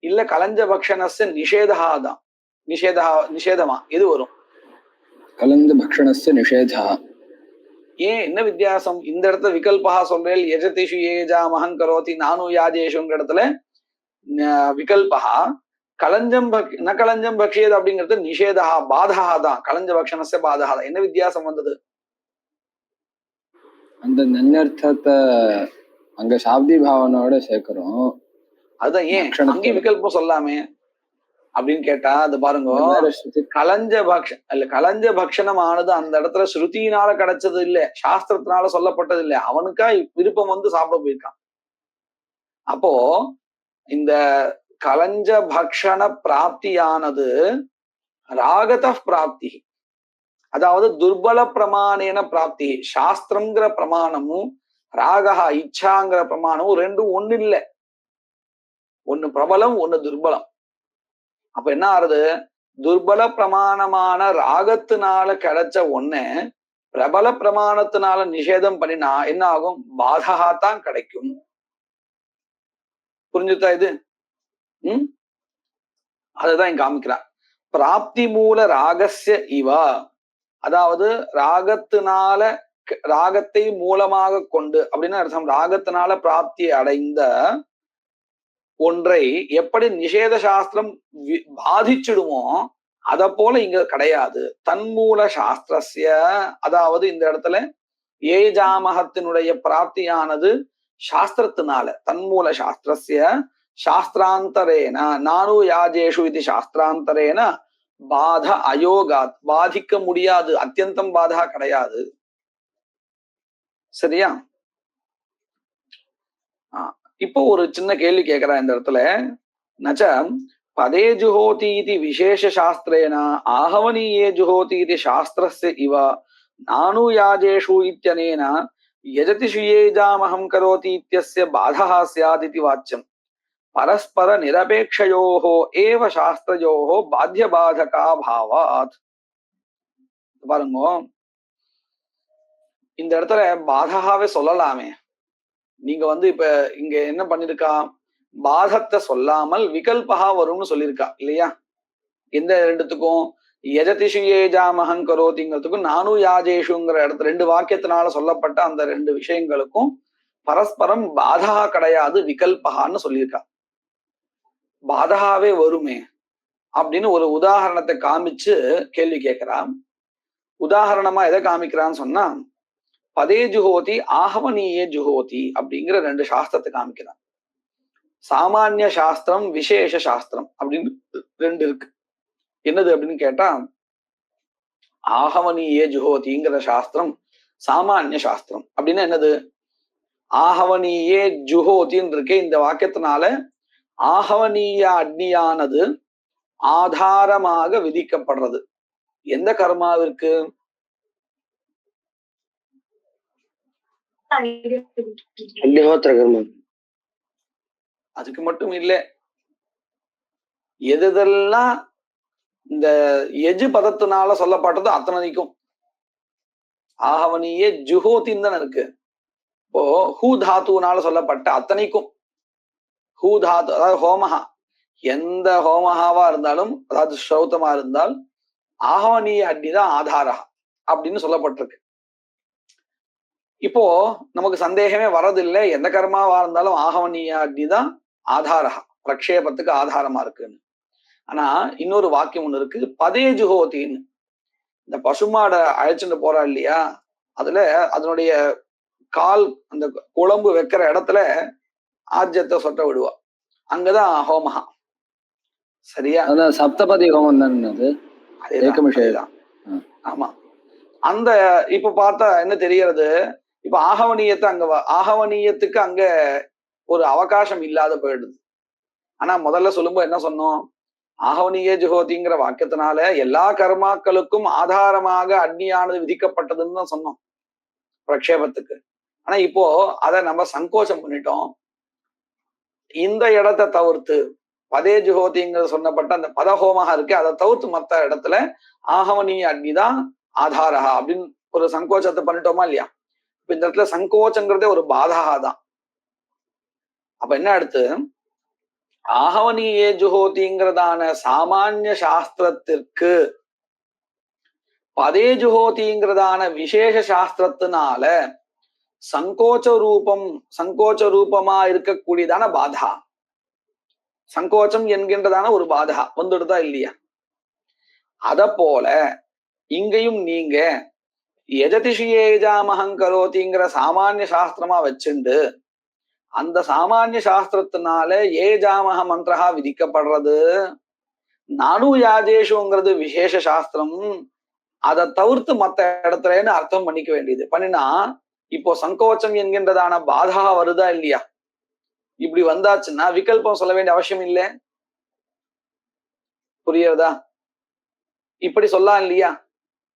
இல்ல கலஞ்ச பக்ஷணஸ்ய நிஷேதா தான்? நிஷேதமா எது வரும்? கலந்த பக்ஷணஸ்ய நிஷேதா. ஏன் என்ன வித்தியாசம்? இந்த இடத்துல விகல்பா சொல்றேன், யஜதிஷு ஏஜாமஹம் கரோதி நானு யாஜேஷுங்கிற இடத்துல விகல்பா, களஞ்சம் ந களஞ்சம் பக்ஷேத் அப்படிங்கிறது நிஷேதா பாதகா தான், களஞ்ச பக்ஷணஸ்ய பாதகா தான். என்ன வித்தியாசம் வந்தது? அந்த நன்னர்த்தத்தை அங்க சாப்தி பாவனோட சேர்க்கிறோம். அதுதான் ஏன் அங்கேயும் விகல்பம் சொல்லாமே அப்படின்னு கேட்டா, அது பாருங்க, களஞ்ச பக்ஷணம் ஆனது அந்த இடத்துல ஸ்ருதியினால கிடைச்சது இல்ல, சாஸ்திரத்தினால சொல்லப்பட்டது இல்ல, அவனுக்கா விருப்பம் வந்து சாப்பிட போயிருக்கான். அப்போ இந்த களஞ்ச பக்ஷண பிராப்தியானது ராகத பிராப்தி, அதாவது துர்பல பிரமாணேன பிராப்தி. சாஸ்திரங்கிற பிரமாணமும் ராகா இச்சாங்கிற பிரமாணமும் ரெண்டும் ஒண்ணு இல்லை, ஒண்ணு பிரபலம் ஒண்ணு துர்பலம். அப்ப என்ன ஆறுது? துர்பல பிரமாணமான ராகத்தினால கிடைச்ச ஒண்ணு பிரபல பிரமாணத்தினால நிஷேதம் பண்ணினா என்ன ஆகும்? பாதகா தான் கிடைக்கும். புரிஞ்சுதா இது? அதுதான் இங்க காமிக்கிறான். பிராப்தி மூல ராகஸ்ய இவா, அதாவது ராகத்தை மூலமாக கொண்டு அப்படின்னு அர்த்தம். ராகத்தினால பிராப்தி அடைந்த ஒன்றை எப்படி நிஷேத சாஸ்திரம் பாதிச்சிடுமோ அத போல இங்க கிடையாது. தன்மூல சாஸ்திரஸ்ய, அதாவது இந்த இடத்துல ஏஜாமகத்தினுடைய பிராப்தியானது சாஸ்திரத்தினால, தன்மூல சாஸ்திரஸ்ய சாஸ்திராந்தரேன நானு யாஜேஷு இது சாஸ்திராந்தரேன பாத அயோகாத், பாதிக்க முடியாது, அத்தியந்தம் பாதகா கிடையாது. சரியா? இப்போ ஒரு சின்ன கேள்வி கேட்கிறேன் இந்த இடத்துல. நச்ச பதே ஜுஹோதி இது விசேஷ சாஸ்திரேன ஆஹவனீயே ஜுஹோதி இது சாஸ்திரஸ்ய இவ நானு யாஜேஷு இத்யனேன யஜதிஷு ஏஜாமஹம் கரோதி இத்யஸ்ய பாதஹ ஸ்யாத் இதி வாச்யம். பரஸ்பர நிரபேக்ஷயோஹ ஏவ சாஸ்திரயோஹ பாத்ய பாதகா பாவாத். பாருங்க, இந்த இடத்துல பாதகாவே சொல்லலாமே. நீங்க வந்து இப்ப இங்க என்ன பண்ணிருக்கா? பாதத்தை சொல்லாமல் விகல்பகா வரும்னு சொல்லியிருக்கா இல்லையா? எந்த ரெண்டுத்துக்கும்? யஜதிஷு ஏஜாமஹம் கரோதிங்கிறதுக்கும் நானு யாஜேஷுங்கிற இடத்துல ரெண்டு வாக்கியத்தினால சொல்லப்பட்ட அந்த ரெண்டு விஷயங்களுக்கும் பரஸ்பரம் பாதகா கிடையாது, விகல்பகான்னு சொல்லியிருக்கா. பாதகாவே வருமே அப்படின்னு ஒரு உதாரணத்தை காமிச்சு கேள்வி கேட்கிறான். உதாரணமா எதை காமிக்கிறான்னு சொன்னா, பதே ஜுஹோதி ஆஹவனீயே ஜுஹோதி அப்படிங்கிற ரெண்டு சாஸ்திரத்தை காமிக்கிறான். சாமானிய சாஸ்திரம் விசேஷ சாஸ்திரம் அப்படின்னு ரெண்டு இருக்கு. என்னது அப்படின்னு கேட்டா, ஆஹவனீயே ஜுஹோதிங்கிற சாஸ்திரம் சாமானிய சாஸ்திரம். அப்படின்னா என்னது? ஆஹவனீயே ஜுஹோதின்னு இருக்கே, இந்த வாக்கியத்தினால ஆஹவனீய அக்னியானது ஆதாரமாக விதிக்கப்படுறது. எந்த கர்மாவிற்கு? அக்னிஹோத்திர கர்மம். அதுக்கு மட்டும் இல்லை, எதெல்லாம் இந்த எஜு பதத்தினால சொல்லப்பட்டது அத்தனைக்கும் ஆஹவனியே ஜுஹோத்தின்னு தானே இருக்கு. இப்போ ஹூ தாத்துனால சொல்லப்பட்ட அத்தனைக்கும் ஹூ தாத்து, அதாவது ஹோமஹா, எந்த ஹோமஹாவா இருந்தாலும், அதாவது ஸ்ரௌத்தமா இருந்தால் ஆஹவனீய அக்னிதான் ஆதாரா அப்படின்னு சொல்லப்பட்டிருக்கு. இப்போ நமக்கு சந்தேகமே வரதில்லை, எந்த கர்மாவா இருந்தாலும் ஆஹவனீய அக்னிதான் ஆதாரா, பிரக்ஷேபத்துக்கு ஆதாரமா இருக்குன்னு. ஆனா இன்னொரு வாக்கியம் ஒண்ணு இருக்கு, பதே ஜுஹோத்தின்னு. இந்த பசுமாடை அழைச்சிட்டு போறா இல்லையா, அதுல அதனுடைய கால் அந்த குழம்பு வைக்கிற இடத்துல ஆஜ்யத்தை சொட்ட விடுவா, அங்கதான் ஹோமஹா. சரியா? அதான் சப்தபதி ஹோமம் தானே அதேதான். ஆமா. அந்த இப்ப பார்த்தா என்ன தெரியறது? இப்ப ஆகவனீயத்தை அங்க ஆகவனீயத்துக்கு அங்க ஒரு அவகாசம் இல்லாத போயிடுது. ஆனா முதல்ல சொல்லும்போது என்ன சொன்னோம்? ஆகவனீய ஜுஹோதிங்கிற வாக்கியத்தினால எல்லா கர்மாக்களுக்கும் ஆதாரமாக அக்னியானது விதிக்கப்பட்டதுன்னு தான் சொன்னோம் பிரக்ஷேபத்துக்கு. ஆனா இப்போ அதை நம்ம சங்கோச்சம் பண்ணிட்டோம். இந்த இடத்தை தவிர்த்து பதே ஜுஹோதிங்கிற சொன்னப்பட்ட அந்த பதஹோமாக இருக்கு, அதை தவிர்த்து மற்ற இடத்துல ஆகவனீய அக்னிதான் ஆதாரா அப்படின்னு ஒரு சங்கோச்சத்தை பண்ணிட்டோமா இல்லையா? இப்ப இந்த இடத்துல சங்கோச்சங்கிறதே ஒரு பாதகா தான். அப்ப என்ன அடுத்து? ஆகவனீயே ஜுஹோதிங்கிறதான சாமானிய சாஸ்திரத்திற்கு பதே ஜுஹோதிங்கிறதான விசேஷ சாஸ்திரத்தினால சங்கோச்ச ரூபமா இருக்கக்கூடியதான பாதா, சங்கோச்சம் என்கின்றதான ஒரு பாதா வந்துடுதா இல்லையா? அத போல இங்கேயும் நீங்க யஜதிஷியேஜாமஹங்கரோதிங்கிற சாமானிய சாஸ்திரமா வச்சுண்டு அந்த சாமானிய சாஸ்திரத்தினால ஏஜாமக மந்திரா விதிக்கப்படுறது, நானு யாஜேஷுங்கிறது விசேஷ சாஸ்திரம். அதை தவிர்த்து மத்த இடத்துலன்னு அர்த்தம் பண்ணிக்க வேண்டியது. பண்ணினா இப்போ சங்கோச்சம் என்கின்றதான பாதா வருதா இல்லையா? இப்படி வந்தாச்சுன்னா விகல்பம் சொல்ல வேண்டிய அவசியம் இல்லை. புரியுறதா? இப்படி சொல்லலாம் இல்லையா?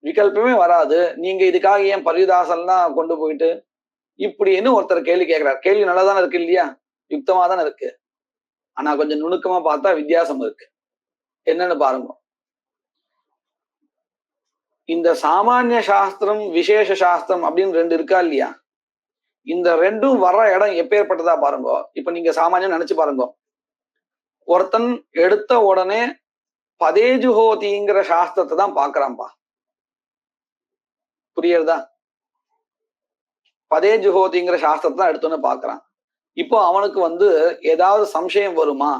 விகல்பமே வராது. நீங்க இதுக்காக ஏன் பரிதாசம்லாம் கொண்டு போயிட்டு இப்படின்னு ஒருத்தர் கேள்வி கேட்கிறார். கேள்வி நல்லா தானே இருக்கு இல்லையா? யுக்தமா தானே இருக்கு. ஆனா கொஞ்சம் நுணுக்கமா பார்த்தா வித்தியாசம் இருக்கு. என்னன்னு பாருங்க. இந்த சாமானிய சாஸ்திரம் விசேஷ சாஸ்திரம் அப்படின்னு ரெண்டு இருக்கா இல்லையா? இந்த ரெண்டும் வர்ற இடம் எப்பேற்பட்டதா பாருங்க. இப்ப நீங்க சாமானியம் நினைச்சு பாருங்க. ஒருத்தன் எடுத்த உடனே பதேஜுஹோதிங்கிற சாஸ்திரத்தை தான் பாக்குறான்பா. புரியுறதா? பதேஜுஹோதிங்கிற சாஸ்திரத்தை தான் எடுத்தோன்னு பாக்குறான். இப்போ அவனுக்கு ஏதாவது சம்சயம் வருமா?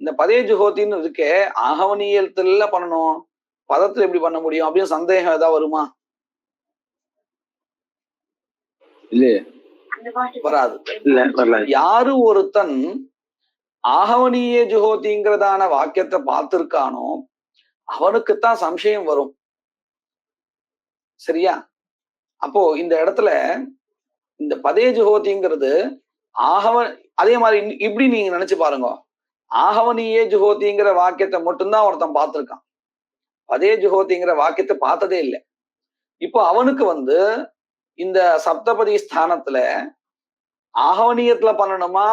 இந்த பதேஜுஹோதின்னு இருக்கே, ஆகவனியத்துல பண்ணணும், பதத்துல எப்படி பண்ண முடியும் அப்படின்னு சந்தேகம் ஏதாவது வருமா? இல்லையே, வராது. இல்ல. யாரு ஒருத்தன் ஆகவனிய ஜுஹோதிங்கிறதான வாக்கியத்தை பார்த்திருக்கானோ அவனுக்குத்தான் சம்சயம் வரும். சரியா? அப்போ இந்த இடத்துல இந்த பதே ஜுஹோதிங்கிறது அதே மாதிரி இப்படி நீங்க நினைச்சு பாருங்க. ஆகவனியே ஜுஹோதிங்கிற வாக்கியத்தை மட்டும்தான் ஒருத்தன் பார்த்திருக்கான். பதே ஜுஹோதிங்கிற வாக்கியத்தை பார்த்ததே இல்லை. இப்போ அவனுக்கு இந்த சப்தபதி ஸ்தானத்துல ஆகவனியத்துல பண்ணணுமா,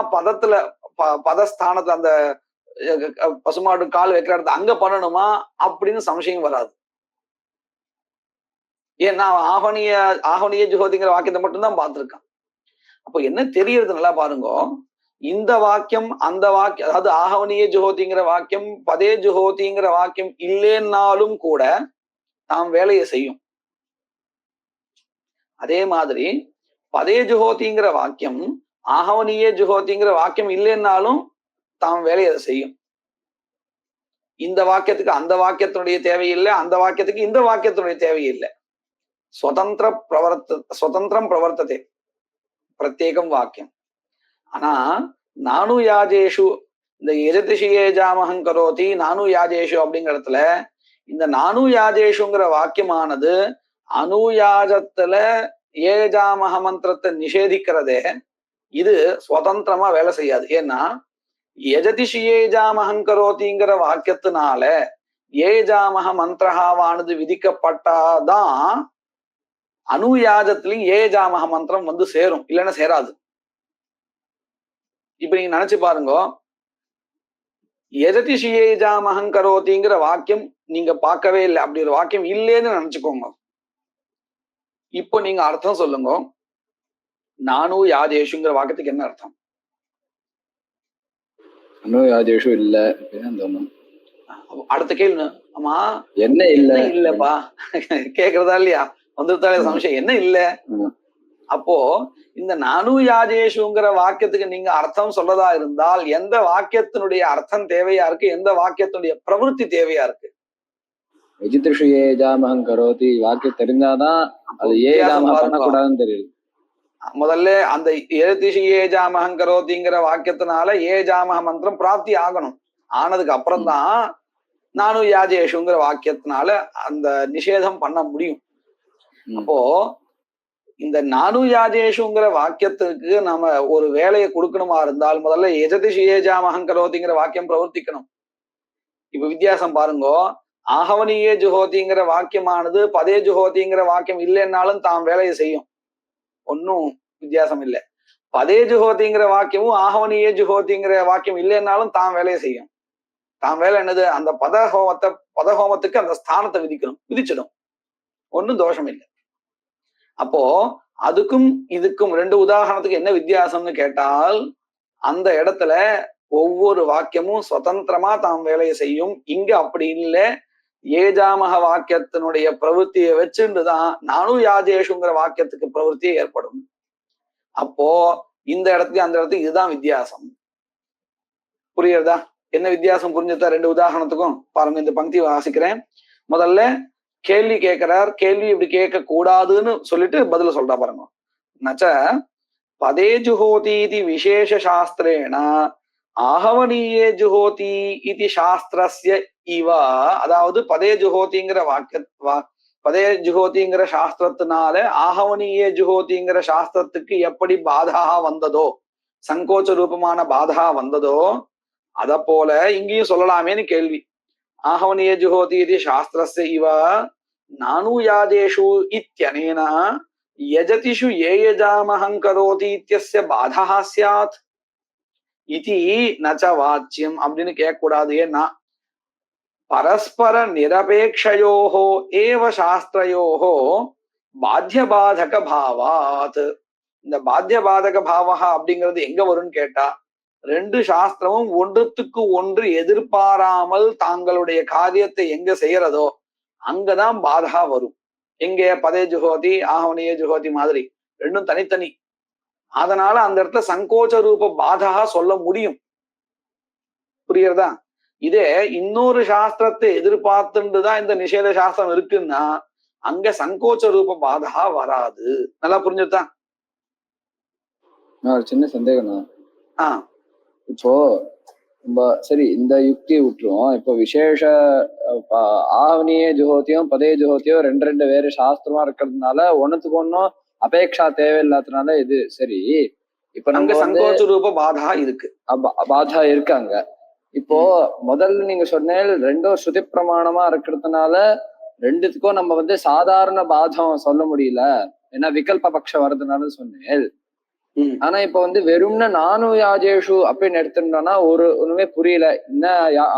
பதஸ்தானத்துல அந்த பசுமாடு கால் வைக்கிற இடத்துல அங்க பண்ணணுமா அப்படின்னு சம்சயம் வராது. ஏன்னா ஆகவனிய ஜுஹோதிங்கிற வாக்கியத்தை மட்டும்தான் பார்த்திருக்கான். அப்போ என்ன தெரியறது நல்லா பாருங்க. இந்த வாக்கியம் அந்த வாக்கியம், அதாவது ஆகவனிய ஜுஹோதிங்கிற வாக்கியம் பதே ஜுஹோதிங்கிற வாக்கியம் இல்லைன்னாலும் கூட தாம் வேலையை செய்யும். அதே மாதிரி பதே ஜுஹோதிங்கிற வாக்கியம் ஆகவனிய ஜுஹோதிங்கிற வாக்கியம் இல்லைன்னாலும் தாம் வேலையை செய்யும். இந்த வாக்கியத்துக்கு அந்த வாக்கியத்தினுடைய தேவையில்லை, அந்த வாக்கியத்துக்கு இந்த வாக்கியத்தினுடைய தேவையில்லை. சுதந்திரம் பிரவர்த்ததே பிரத்யேகம் வாக்கியம். ஆனா நானு யாஜேஷு, இந்த யஜதிஷியேஜாமஹம் கரோதி நானு யாஜேஷு அப்படிங்கிறதுல இந்த நானு யாஜேஷுங்கிற வாக்கியமானது அனுயாஜத்துல ஏஜாமஹ மந்திரத்தை நிஷேதிக்கிறதே, இது சுதந்திரமா வேலை செய்யாது. ஏன்னா யஜதிஷியேஜாமஹம் கரோதிங்கிற வாக்கியத்தினால ஏஜாமஹ மந்திரஹாவானது விதிக்கப்பட்டாதான் அனுயாஜத்திலையும் ஏஜாமஹ மந்திரம் சேரும், இல்லைன்னா சேராது. இப்ப நீங்க நினைச்சு பாருங்க. யஜதிஷியேஜாமஹம் கரோதிங்கிற வாக்கியம் நீங்க பார்க்கவே இல்லை, அப்படி ஒரு வாக்கியம் இல்லைன்னு நினைச்சுக்கோங்க. இப்போ நீங்க அர்த்தம் சொல்லுங்க. நானு யாஜேஷுங்கிற வாக்கியத்துக்கு என்ன அர்த்தம்? அனுயாஜேஷு இல்ல அப்படின்னு தோணும். அடுத்த கேள்வி, ஆமா என்ன இல்லப்பா கேக்குறதா இல்லையா? வந்துருத்தாலே சம்சயம், என்ன இல்ல? அப்போ இந்த நானு யாஜேஷுங்கிற வாக்கியத்துக்கு நீங்க அர்த்தம் சொல்லதா இருந்தால் எந்த வாக்கியத்தினுடைய அர்த்தம் தேவையா இருக்கு, எந்த வாக்கியத்தினுடைய பிரவருத்தி தேவையா இருக்கு? யஜதிஷியேஜாமஹம் கரோதி வாக்கியம் தெரிஞ்சாதான் அது ஏஜாமஹ பண்ணக்கூடாதுன்னு தெரியுது. முதல்ல அந்த யஜதிஷியேஜாமஹம் கரோதிங்கிற வாக்கியத்தினால ஏஜாமஹ மந்திரம் பிராப்தி ஆகணும். ஆனதுக்கு அப்புறம் தான் நானு யாஜேஷுங்கிற வாக்கியத்தினால அந்த நிஷேதம் பண்ண முடியும். அப்போ இந்த நானு யாஜேஷுங்கிற வாக்கியத்துக்கு நாம ஒரு வேலையை கொடுக்கணுமா இருந்தால் முதல்ல யஜதிஷியேஜாமஹம் கரோதிங்கிற வாக்கியம் பிரவர்த்திக்கணும். இப்ப வித்தியாசம் பாருங்க. ஆகவனியே ஜுஹோதிங்கிற வாக்கியமானது பதே ஜுஹோதிங்கிற வாக்கியம் இல்லைன்னாலும் தாம் வேலையை செய்யும், ஒன்னும் வித்தியாசம் இல்லை. பதே ஜுஹோதிங்கிற வாக்கியமும் ஆகவனியே ஜுஹோதிங்கிற வாக்கியம் இல்லைன்னாலும் தாம் வேலையை செய்யும். தாம் வேலை என்னது? அந்த பதஹோமத்துக்கு அந்த ஸ்தானத்தை விதிச்சிடும், ஒன்னும் தோஷம் இல்லை. அப்போ அதுக்கும் இதுக்கும் ரெண்டு உதாரணத்துக்கு என்ன வித்தியாசம்னு கேட்டால், அந்த இடத்துல ஒவ்வொரு வாக்கியமும் சுதந்திரமா தாம் வேலையை செய்யும். இங்க அப்படி இல்லை, ஏஜாமக வாக்கியத்தினுடைய பிரவೃತ್ತಿயை வச்சுட்டுதான் நானும் யாஜேஷுங்கிற வாக்கியத்துக்கு பிரவೃத்தியே ஏற்படும். அப்போ இந்த இடத்துக்கு அந்த இடத்துக்கு இதுதான் வித்தியாசம். புரியுறதா? என்ன வித்தியாசம் புரிஞ்சுதா? ரெண்டு உதாரணத்துக்கும் பாருங்க. இந்த பங்கி வாசிக்கிறேன். முதல்ல கேள்வி கேட்கிறார். கேள்வி இப்படி கேட்க கூடாதுன்னு சொல்லிட்டு பதில சொல்றா பாருங்க. நச்ச பதே ஜுஹோதி இது விசேஷ சாஸ்திரேன ஆஹவனீயே ஜுஹோதி இது சாஸ்திரஸ்ய இவ. அதாவது பதே ஜுஹோதிங்கிற பதே ஜுஹோதிங்கிற சாஸ்திரத்தினால ஆஹவனீயே ஜுஹோதிங்கிற சாஸ்திரத்துக்கு எப்படி பாதா வந்ததோ, சங்கோச்ச ரூபமான பாதா வந்ததோ, அத போல இங்கேயும் சொல்லலாமேன்னு கேள்வி. ஆஹவனீய ஜுஹோதி இது சாஸ்திரஸ்ய இவ நானுயாதேஷு இத்யனேன யஜதிஷு ஏயஜாமஹம் கரோதி இத்யஸ்ய பாதா ஸ்யாத் இதி நச்ச வாச்சியம் அப்படின்னு கேட்கக்கூடாது. ஏன்னா பரஸ்பர நிரபேட்சயோஹோ ஏவ சாஸ்திரயோஹோ பாத்தியபாதக பாவாத். இந்த பாத்தியபாதக பாவா அப்படிங்கிறது எங்க வரும்னு கேட்டா, ரெண்டு சாஸ்திரமும் ஒன்றுத்துக்கு ஒன்று எதிர்பாராமல் தாங்களுடைய காரியத்தை எங்க செய்யறதோ அங்கதான் பாதகா வரும். எங்க பதே ஜுஹோதி ஆஹவனிய ஜுஹோதி மாதிரி ரெண்டும் தனித்தனி. அதனால அந்த இடத்துல சங்கோச்ச ரூப பாதகா சொல்ல முடியும். புரியுறதா? இதே இன்னொரு சாஸ்திரத்தை எதிர்பார்த்துட்டுதான் இந்த நிஷேத சாஸ்திரம் இருக்குன்னா அங்க சங்கோச்ச ரூப பாதகா வராது. நல்லா புரிஞ்சுதா? ஒரு சின்ன சந்தேகம். ஆஹ் இப்போ சரி, இந்த யுக்தியை விட்டுருவோம். இப்போ விசேஷ ஆவணிய ஜுஹோத்தியம் பதே ஜுஹோத்தியம் ரெண்டு வேறு சாஸ்திரமா இருக்கிறதுனால ஒண்ணுத்துக்கு ஒன்னும் அபேட்சா தேவையில்லாதனால இது சரி. இப்ப அங்க சங்கோச்ச ரூப பாதா இருக்கு, பாதா இருக்காங்க. இப்போ முதல்ல நீங்க சொன்னேன் ரெண்டும் ஸ்ருதி பிரமாணமா இருக்கிறதுனால ரெண்டுத்துக்கும் நம்ம சாதாரண பாதம் சொல்ல முடியல, ஏன்னா விகல்ப பட்சம் வர்றதுனால சொன்னேன். ஆனா இப்ப வெறும்னா நானுயாஜேஷு அப்படின்னு எடுத்துட்டோம்னா ஒண்ணுமே புரியல. என்ன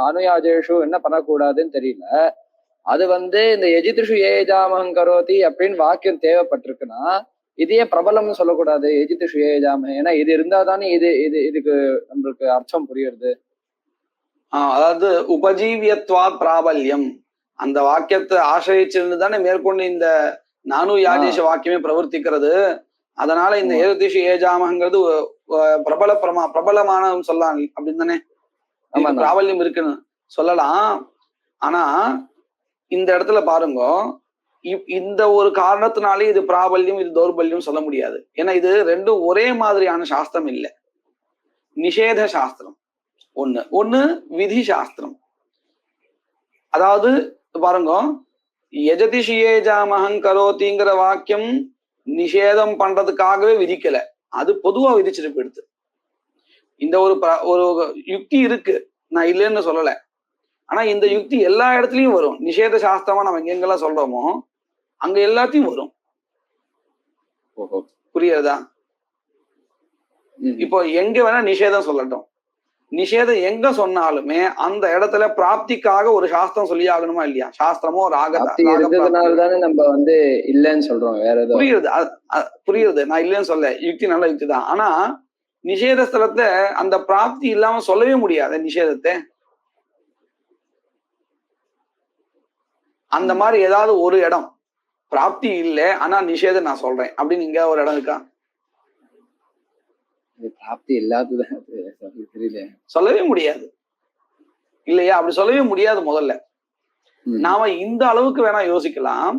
அனுயாஜேஷு என்ன பண்ணக்கூடாதுன்னு தெரியல. அது இந்த எஜிதிஷு ஏஜாமஹம் கரோதி அப்படின்னு வாக்கியம் தேவைப்பட்டிருக்குன்னா இதையே பிரபலம்னு சொல்லக்கூடாது, எஜிதிஷு ஏஜாம. ஏன்னா இது இருந்தா தானே இதுக்கு நம்மளுக்கு அர்த்தம் புரியுறது. அதாவது உபஜீவியத்வாத் பிராபல்யம், அந்த வாக்கியத்தை ஆசிரியிச்சிருந்து தானே மேற்கொண்டு இந்த நானுயாஜேஷ வாக்கியமே பிரவர்த்திக்கிறது. அதனால இந்த ஏஜதிஷு ஏஜாமங்கிறது பிரபலமான சொல்லலாம் அப்படின்னு தானே, பிராபல்யம் இருக்குன்னு சொல்லலாம். ஆனா இந்த இடத்துல பாருங்க, இந்த ஒரு காரணத்தினாலே இது பிராபல்யம் இது தௌர்பல்யம் சொல்ல முடியாது. ஏன்னா இது ரெண்டும் ஒரே மாதிரியான சாஸ்திரம் இல்லை. நிஷேத சாஸ்திரம் ஒண்ணு விதி சாஸ்திரம். அதாவது பாருங்க, யஜதிஷு ஏஜாமஹம் கரோதிங்கிற வாக்கியம் நிஷேதம் பண்றதுக்காகவே விதிக்கல, அது பொதுவா விதிச்சுட்டு போயிடுது. இந்த ஒரு யுக்தி இருக்கு, நான் இல்லைன்னு சொல்லல. ஆனா இந்த யுக்தி எல்லா இடத்துலயும் வரும். நிஷேத சாஸ்திரமா நம்ம எங்கெங்கெல்லாம் சொல்றோமோ அங்க எல்லாத்தையும் வரும். புரியுறதா? இப்போ எங்க வேணா நிஷேதம் சொல்லட்டும், நிஷேதம் எங்க சொன்னாலுமே அந்த இடத்துல பிராப்திக்காக ஒரு சாஸ்திரம் சொல்லி ஆகணுமா இல்லையா? சாஸ்திரமோ ராகதானே நம்ம இல்லைன்னு சொல்றோம். வேற புரியுது, நான் இல்லைன்னு சொல்ல, யுக்தி நல்ல யுக்தி தான். ஆனா நிஷேத ஸ்தலத்தை அந்த பிராப்தி இல்லாம சொல்லவே முடியாது. நிஷேதத்தை அந்த மாதிரி ஏதாவது ஒரு இடம் பிராப்தி இல்லை ஆனா நிஷேதம் நான் சொல்றேன் அப்படின்னு இங்க ஒரு இடம் இருக்கா? பிராப்தி இல்லாததான் தெரியல, சொல்லவே முடியாது இல்லையா? அப்படி சொல்லவே முடியாது. முதல்ல நாம இந்த அளவுக்கு வேணா யோசிக்கலாம்.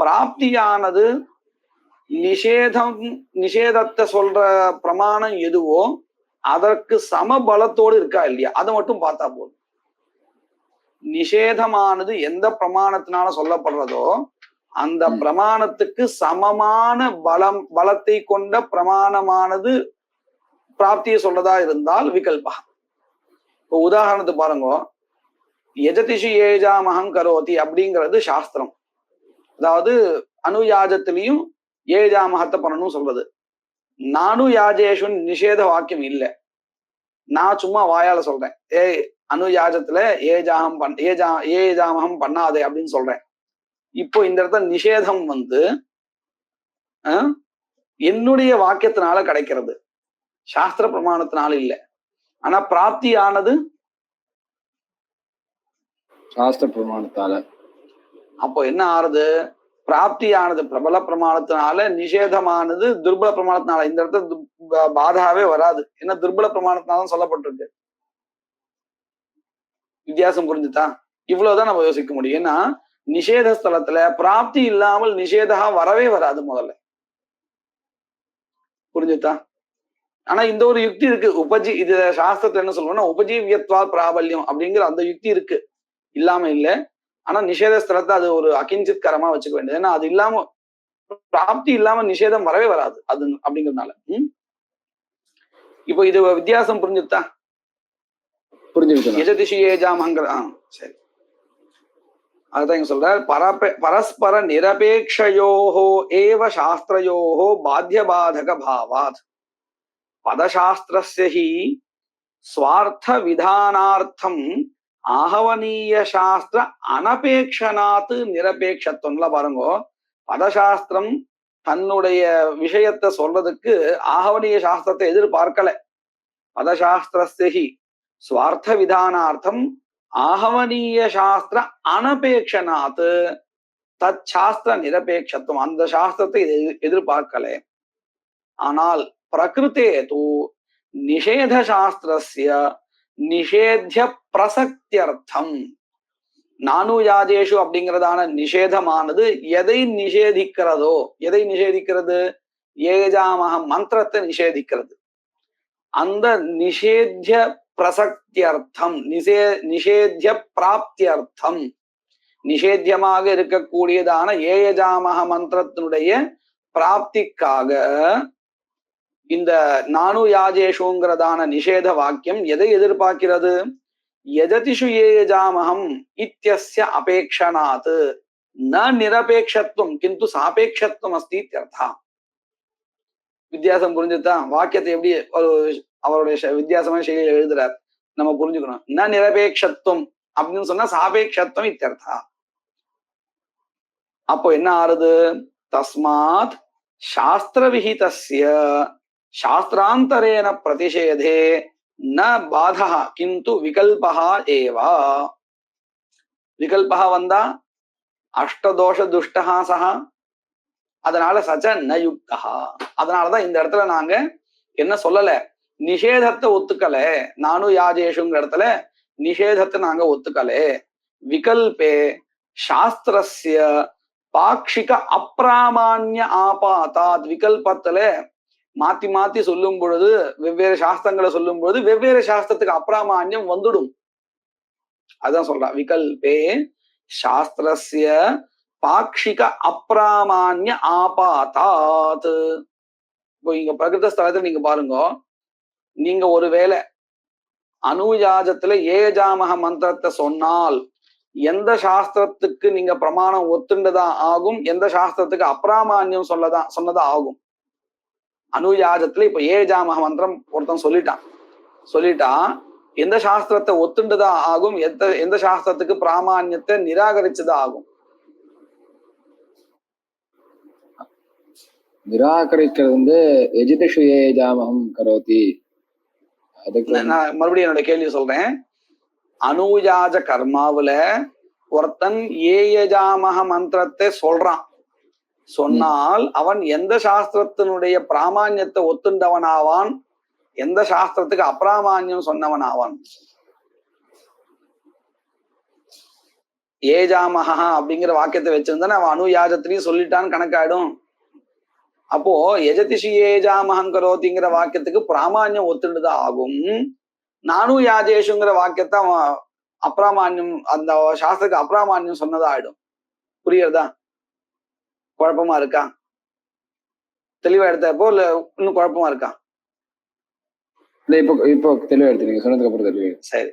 பிராப்தியானது நிஷேதத்தை சொல்ற பிரமாணம் எதுவோ அதற்கு சமபலத்தோடு இருக்கா இல்லையா, அதை மட்டும் பார்த்தா போதும். நிஷேதமானது எந்த பிரமாணத்தினால சொல்லப்படுறதோ அந்த பிரமாணத்துக்கு சமமான பலத்தை கொண்ட பிரமாணமானது பிராப்தியை சொல்றதா இருந்தால் விகல்பா. இப்போ உதாரணத்துக்கு பாருங்க, யஜதிஷு ஏஜாமஹம் கரோதி அப்படிங்கிறது சாஸ்திரம். அதாவது அனுயாஜத்திலையும் ஏஜாமகத்தை பண்ணணும் சொல்றது. நானுயாஜேஷுன் நிஷேத வாக்கியம் இல்லை, நான் சும்மா வாயால சொல்றேன். அனுயாஜத்துல ஏஜாமகம் பண்ணாதே அப்படின்னு சொல்றேன். இப்போ இந்த இடத்துல நிஷேதம் என்னுடைய வாக்கியத்தினால கிடைக்கிறது, சாஸ்திர பிரமாணத்தினால இல்லை. ஆனா பிராப்தி ஆனது சாஸ்திர பிரமாணத்தால. அப்போ என்ன ஆறுது? பிராப்தியானது பிரபல பிரமாணத்தினால, நிஷேதமானது துர்பல பிரமாணத்தினால. இந்த இடத்துல பாதாவே வராது. என்ன துர்பல பிரமாணத்தினால சொல்லப்பட்டிருக்கு. வித்தியாசம் புரிஞ்சுதா? இவ்வளவுதான் நம்ம யோசிக்க முடியும். ஏன்னா நிஷேத ஸ்தலத்துல பிராப்தி இல்லாமல் நிஷேதா வரவே வராது முதல்ல. புரிஞ்சுதா? ஆனா இந்த ஒரு யுக்தி இருக்கு. இது சாஸ்திரத்துல என்ன சொல்லுவோம்னா உபஜீவியத்வா பிராபல்யம் அப்படிங்கிற அந்த யுக்தி இருக்கு. இல்லாம இல்ல. ஆனா நிஷேத ஸ்தலத்தை அது ஒரு அகிஞ்சித் கரமா வச்சுக்க வேண்டியது. ஏன்னா அது இல்லாம பிராப்தி இல்லாம நிஷேதம் வரவே வராது. அது அப்படிங்கிறதுனால. இப்போ இது வித்தியாசம் புரிஞ்சுதா? எஜதிஷியேஜாமங்கிற சரி. அதுதான் இங்க சொல்ற பரஸ்பர நிரபேட்சயோஹோ ஏவ சாஸ்திரயோஹோ பாத்தியபாதக பாவாத் பதசாஸ்திரஸ்ய ஹி ஸ்வார்த்த விதானார்த்தம் ஆஹவனீய சாஸ்திர அனபேக்ஷனாத்து நிரபேட்சத்துவம்ல பாருங்க. பதசாஸ்திரம் தன்னுடைய விஷயத்தை சொல்றதுக்கு ஆஹவனீய சாஸ்திரத்தை எதிர்பார்க்கல. பதசாஸ்திரஸ்ய ஹி ஸ்வார்த்த விதானார்த்தம் ஆஹவனீய சாஸ்திர அனபேக்ஷனாத்து தத் சாஸ்திர நிரபேட்சத்துவம், அந்த சாஸ்திரத்தை எதிர்பார்க்கல. ஆனால் பிரகிருத்தே தூ நிஷேத சாஸ்திரஸ்ய நிஷேத்ய பிரசக்தியர்த்தம் நானுயாதேஷு அப்படிங்கிறதான நிஷேதமானது எதை நிஷேதிக்கிறதோ, எதை நிஷேதிக்கிறது? ஏஜாமக மந்திரத்தை நிஷேதிக்கிறது. அந்த நிஷேத்ய பிரசக்தியர்த்தம், நிஷேத்ய பிராப்தியர்த்தம், நிஷேத்தியமாக இருக்கக்கூடியதான ஏயஜாமக மந்திரத்தினுடைய பிராப்திக்காக இந்த நானுயாஜேஷுங்கிறதான நிஷேத வாக்கியம் எதை எதிர்பார்க்கிறது? யஜதிஷு ஏயஜாமகம் இத்யஸ்ய அபேக்ஷனாத் ந நிரபேக்ஷத்துவம் கிந்து சாபேக்ஷத்துவம் அஸ்தி இத்யர்த்தா. வித்தியாசம் புரிஞ்சுதா? வாக்கியத்தை எப்படி ஒரு அவருடைய வித்தியாசமான செயலில் எழுதுறார் நம்ம புரிஞ்சுக்கணும். ந நிரபேக்ஷத்துவம் அப்படின்னு சொன்னா சாபேக்ஷத்துவம் இத்யர்த்தா. அப்போ என்ன ஆறுது? தஸ்மாத் சாஸ்திர விஹிதஸ்ய சாஸ்திராந்தரேன பிரதிஷேதே ந பாதா கிந்து விகல்பஹா ஏவா. விகல்பஹா வந்தா அஷ்டதோஷ துஷ்டஹா சஹா, அதனால சச்ச ந யுக்தஹா. அதனாலதான் இந்த இடத்துல நாங்க என்ன சொல்லல, நிஷேதத்தை ஒத்துக்கல. நானும் யாஜேஷுங்கிற இடத்துல நிஷேதத்தை நாங்க ஒத்துக்கல. விகல்பே சாஸ்திரஸ்ய பாக்ஷிக அப்பிராமான்ய ஆபாதாத். விகல்பத்துல மாத்தி மாத்தி சொல்லும் பொழுது, வெவ்வேறு சாஸ்திரங்களை சொல்லும் பொழுது வெவ்வேறு சாஸ்திரத்துக்கு அப்பிராமான்யம் வந்துடும். அதுதான் சொல்றா. விகல்பே சாஸ்திரஸ்ய பாக்ஷிக அப்பிராமான்ய ஆபாதாத். இப்போ இங்க பிரகிருத ஸ்தலத்துல நீங்க பாருங்க, நீங்க ஒருவேளை அனுயாஜத்துல ஏஜாமக மந்திரத்தை சொன்னால் எந்த சாஸ்திரத்துக்கு நீங்க பிரமாணம் ஒத்துண்டதான் ஆகும், எந்த சாஸ்திரத்துக்கு அப்பிராமான்யம் சொன்னதா ஆகும். அனுயாஜத்துல இப்ப ஏஜாமக மந்திரம் ஒருத்தன் சொல்லிட்டா எந்த சாஸ்திரத்தை ஒத்துண்டதா ஆகும், எந்த சாஸ்திரத்துக்கு பிராமான்யத்தை நிராகரிச்சதா ஆகும்? நிராகரிக்கிறது எஜிதிஷு ஏஜாமகம் கரோதி. அதுக்கு நான் மறுபடியும் என்னோட கேள்வி சொல்றேன். அனுயாஜ கர்மாவுல ஒருத்தன் ஏயஜாமக மந்திரத்தை சொன்னால் அவன் எந்த சாஸ்திரத்தினுடைய பிராமான்யத்தை ஒத்துண்டவனாவான், எந்த சாஸ்திரத்துக்கு அப்பிராமான்யம் சொன்னவனாவான்? ஏஜாமகா அப்படிங்கிற வாக்கியத்தை வச்சிருந்தானே அவன் அனுயாஜத்திலையும் சொல்லிட்டான்னு கணக்காயிடும். அப்போ எஜதிஷி ஏஜாமகங்கரோதிங்கிற வாக்கியத்துக்கு பிராமான்யம் ஒத்துண்டுதான் ஆகும். நானும் யாஜேஷுங்கிற வாக்கியத்தை அவன் அப்பிராமான்யம், அந்த சாஸ்திரத்துக்கு அப்பிராமான்யம் சொன்னதா ஆயிடும். புரியுறதா? குழப்பமா இருக்கா? தெளிவா எடுத்தப்போ இல்ல இன்னும் குழப்பமா இருக்கா? இப்போ தெளிவா எடுத்து நீங்க சொன்னதுக்கு அப்புறம் தெளிவா. சரி.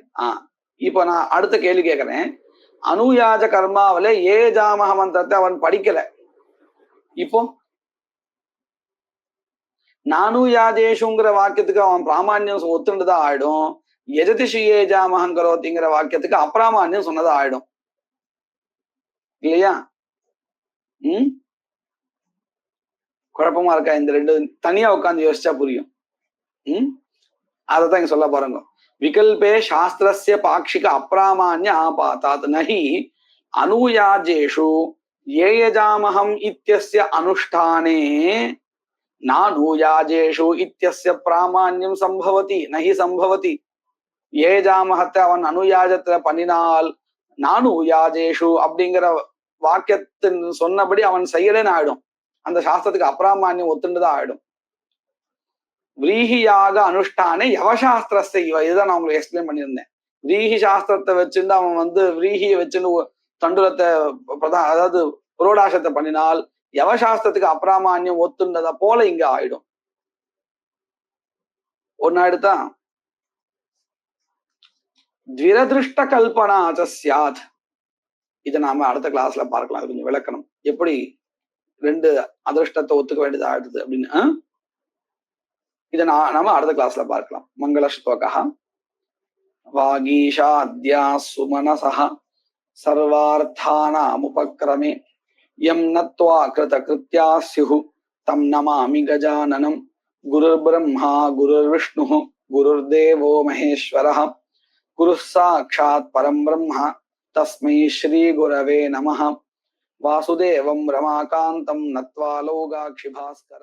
இப்போ நான் அடுத்த கேள்வி கேட்கிறேன். அனுயாஜ கர்மாவில ஏஜாமக மந்திரத்தை அவன் படிக்கல. இப்போ நானுயாஜேஷுங்கிற வாக்கியத்துக்கு அவன் பிராமான்யம் ஒத்துண்டுதான் ஆயிடும். எஜதிஷி ஏஜாமகங்கரோதிங்கிற வாக்கியத்துக்கு அப்பிராமான்யம் சொன்னதா ஆயிடும் இல்லையா? குழப்பமா இருக்கா? இந்த ரெண்டு தனியா உட்காந்து யோசிச்சா புரியும். அதத்தான் இங்க சொல்ல பாருங்க. விகல்பே சாஸ்திரஸ்ய பாக்ஷிக அப்பிராமான்ய ஆபாதாத் நஹி அனுயாஜேஷு ஏயஜாமஹம் இத்யஸ்ய அனுஷ்டானே நானுயாஜேஷு இத்யஸ்ய பிராமான்யம் சம்பவதி நஹி சம்பவதி. ஏஜாமஹத்தை அவன் அனுயாஜத்துல பண்ணினால் நானுயாஜேஷு அப்படிங்கிற வாக்கியத்தின் சொன்னபடி அவன் செய்யலன்னு ஆயிடும். அந்த சாஸ்திரத்துக்கு அப்ராமான்யம் ஒத்துண்டுதான் ஆயிடும். விரீஹியாக அனுஷ்டானே யவசாஸ்திரஸ்தை இவ. இதுதான் நான் உங்களுக்கு எக்ஸ்பிளைன் பண்ணியிருந்தேன். விரீஹி சாஸ்திரத்தை வச்சுட்டு அவன் விரீஹியை வச்சுட்டு தண்டுலத்தை அதாவது புரோடாசத்தை பண்ணினால் யவசாஸ்திரத்துக்கு அப்ராமான்யம் ஒத்துண்டதை போல இங்க ஆயிடும். ஒன்னு ஆயிடுதா. த்விரதிருஷ்ட கல்பனா சாத். இதை நாம அடுத்த கிளாஸ்ல பார்க்கலாம். அது கொஞ்சம் விளக்கணும், எப்படி ரெண்டு அதிருஷ்டத்தை ஒத்துக்க வேண்டியது ஆயிடுது அப்படின்னு. இதை நாம அடுத்த கிளாஸ்ல பார்க்கலாம். மங்கள ஸ்லோகா. வாகீஷாத்யா சுமனசஹ சர்வார்த்தானாமுபக்ரமே யம் நத்வா கிருத கிருத்யா ஸ்யுஹு தம் நமாமி கஜானனம். குருர் பிரம்மா குருர் விஷ்ணு குருர்தேவோ மகேஸ்வரः குருः சாக்ஷாத் பரம் பிரம்ம தஸ்மை ஸ்ரீ குரவே நமः. வாசுதேவம் ரமாகாந்தம் நத்வா லோகாக்ஷி பாஸ்கர.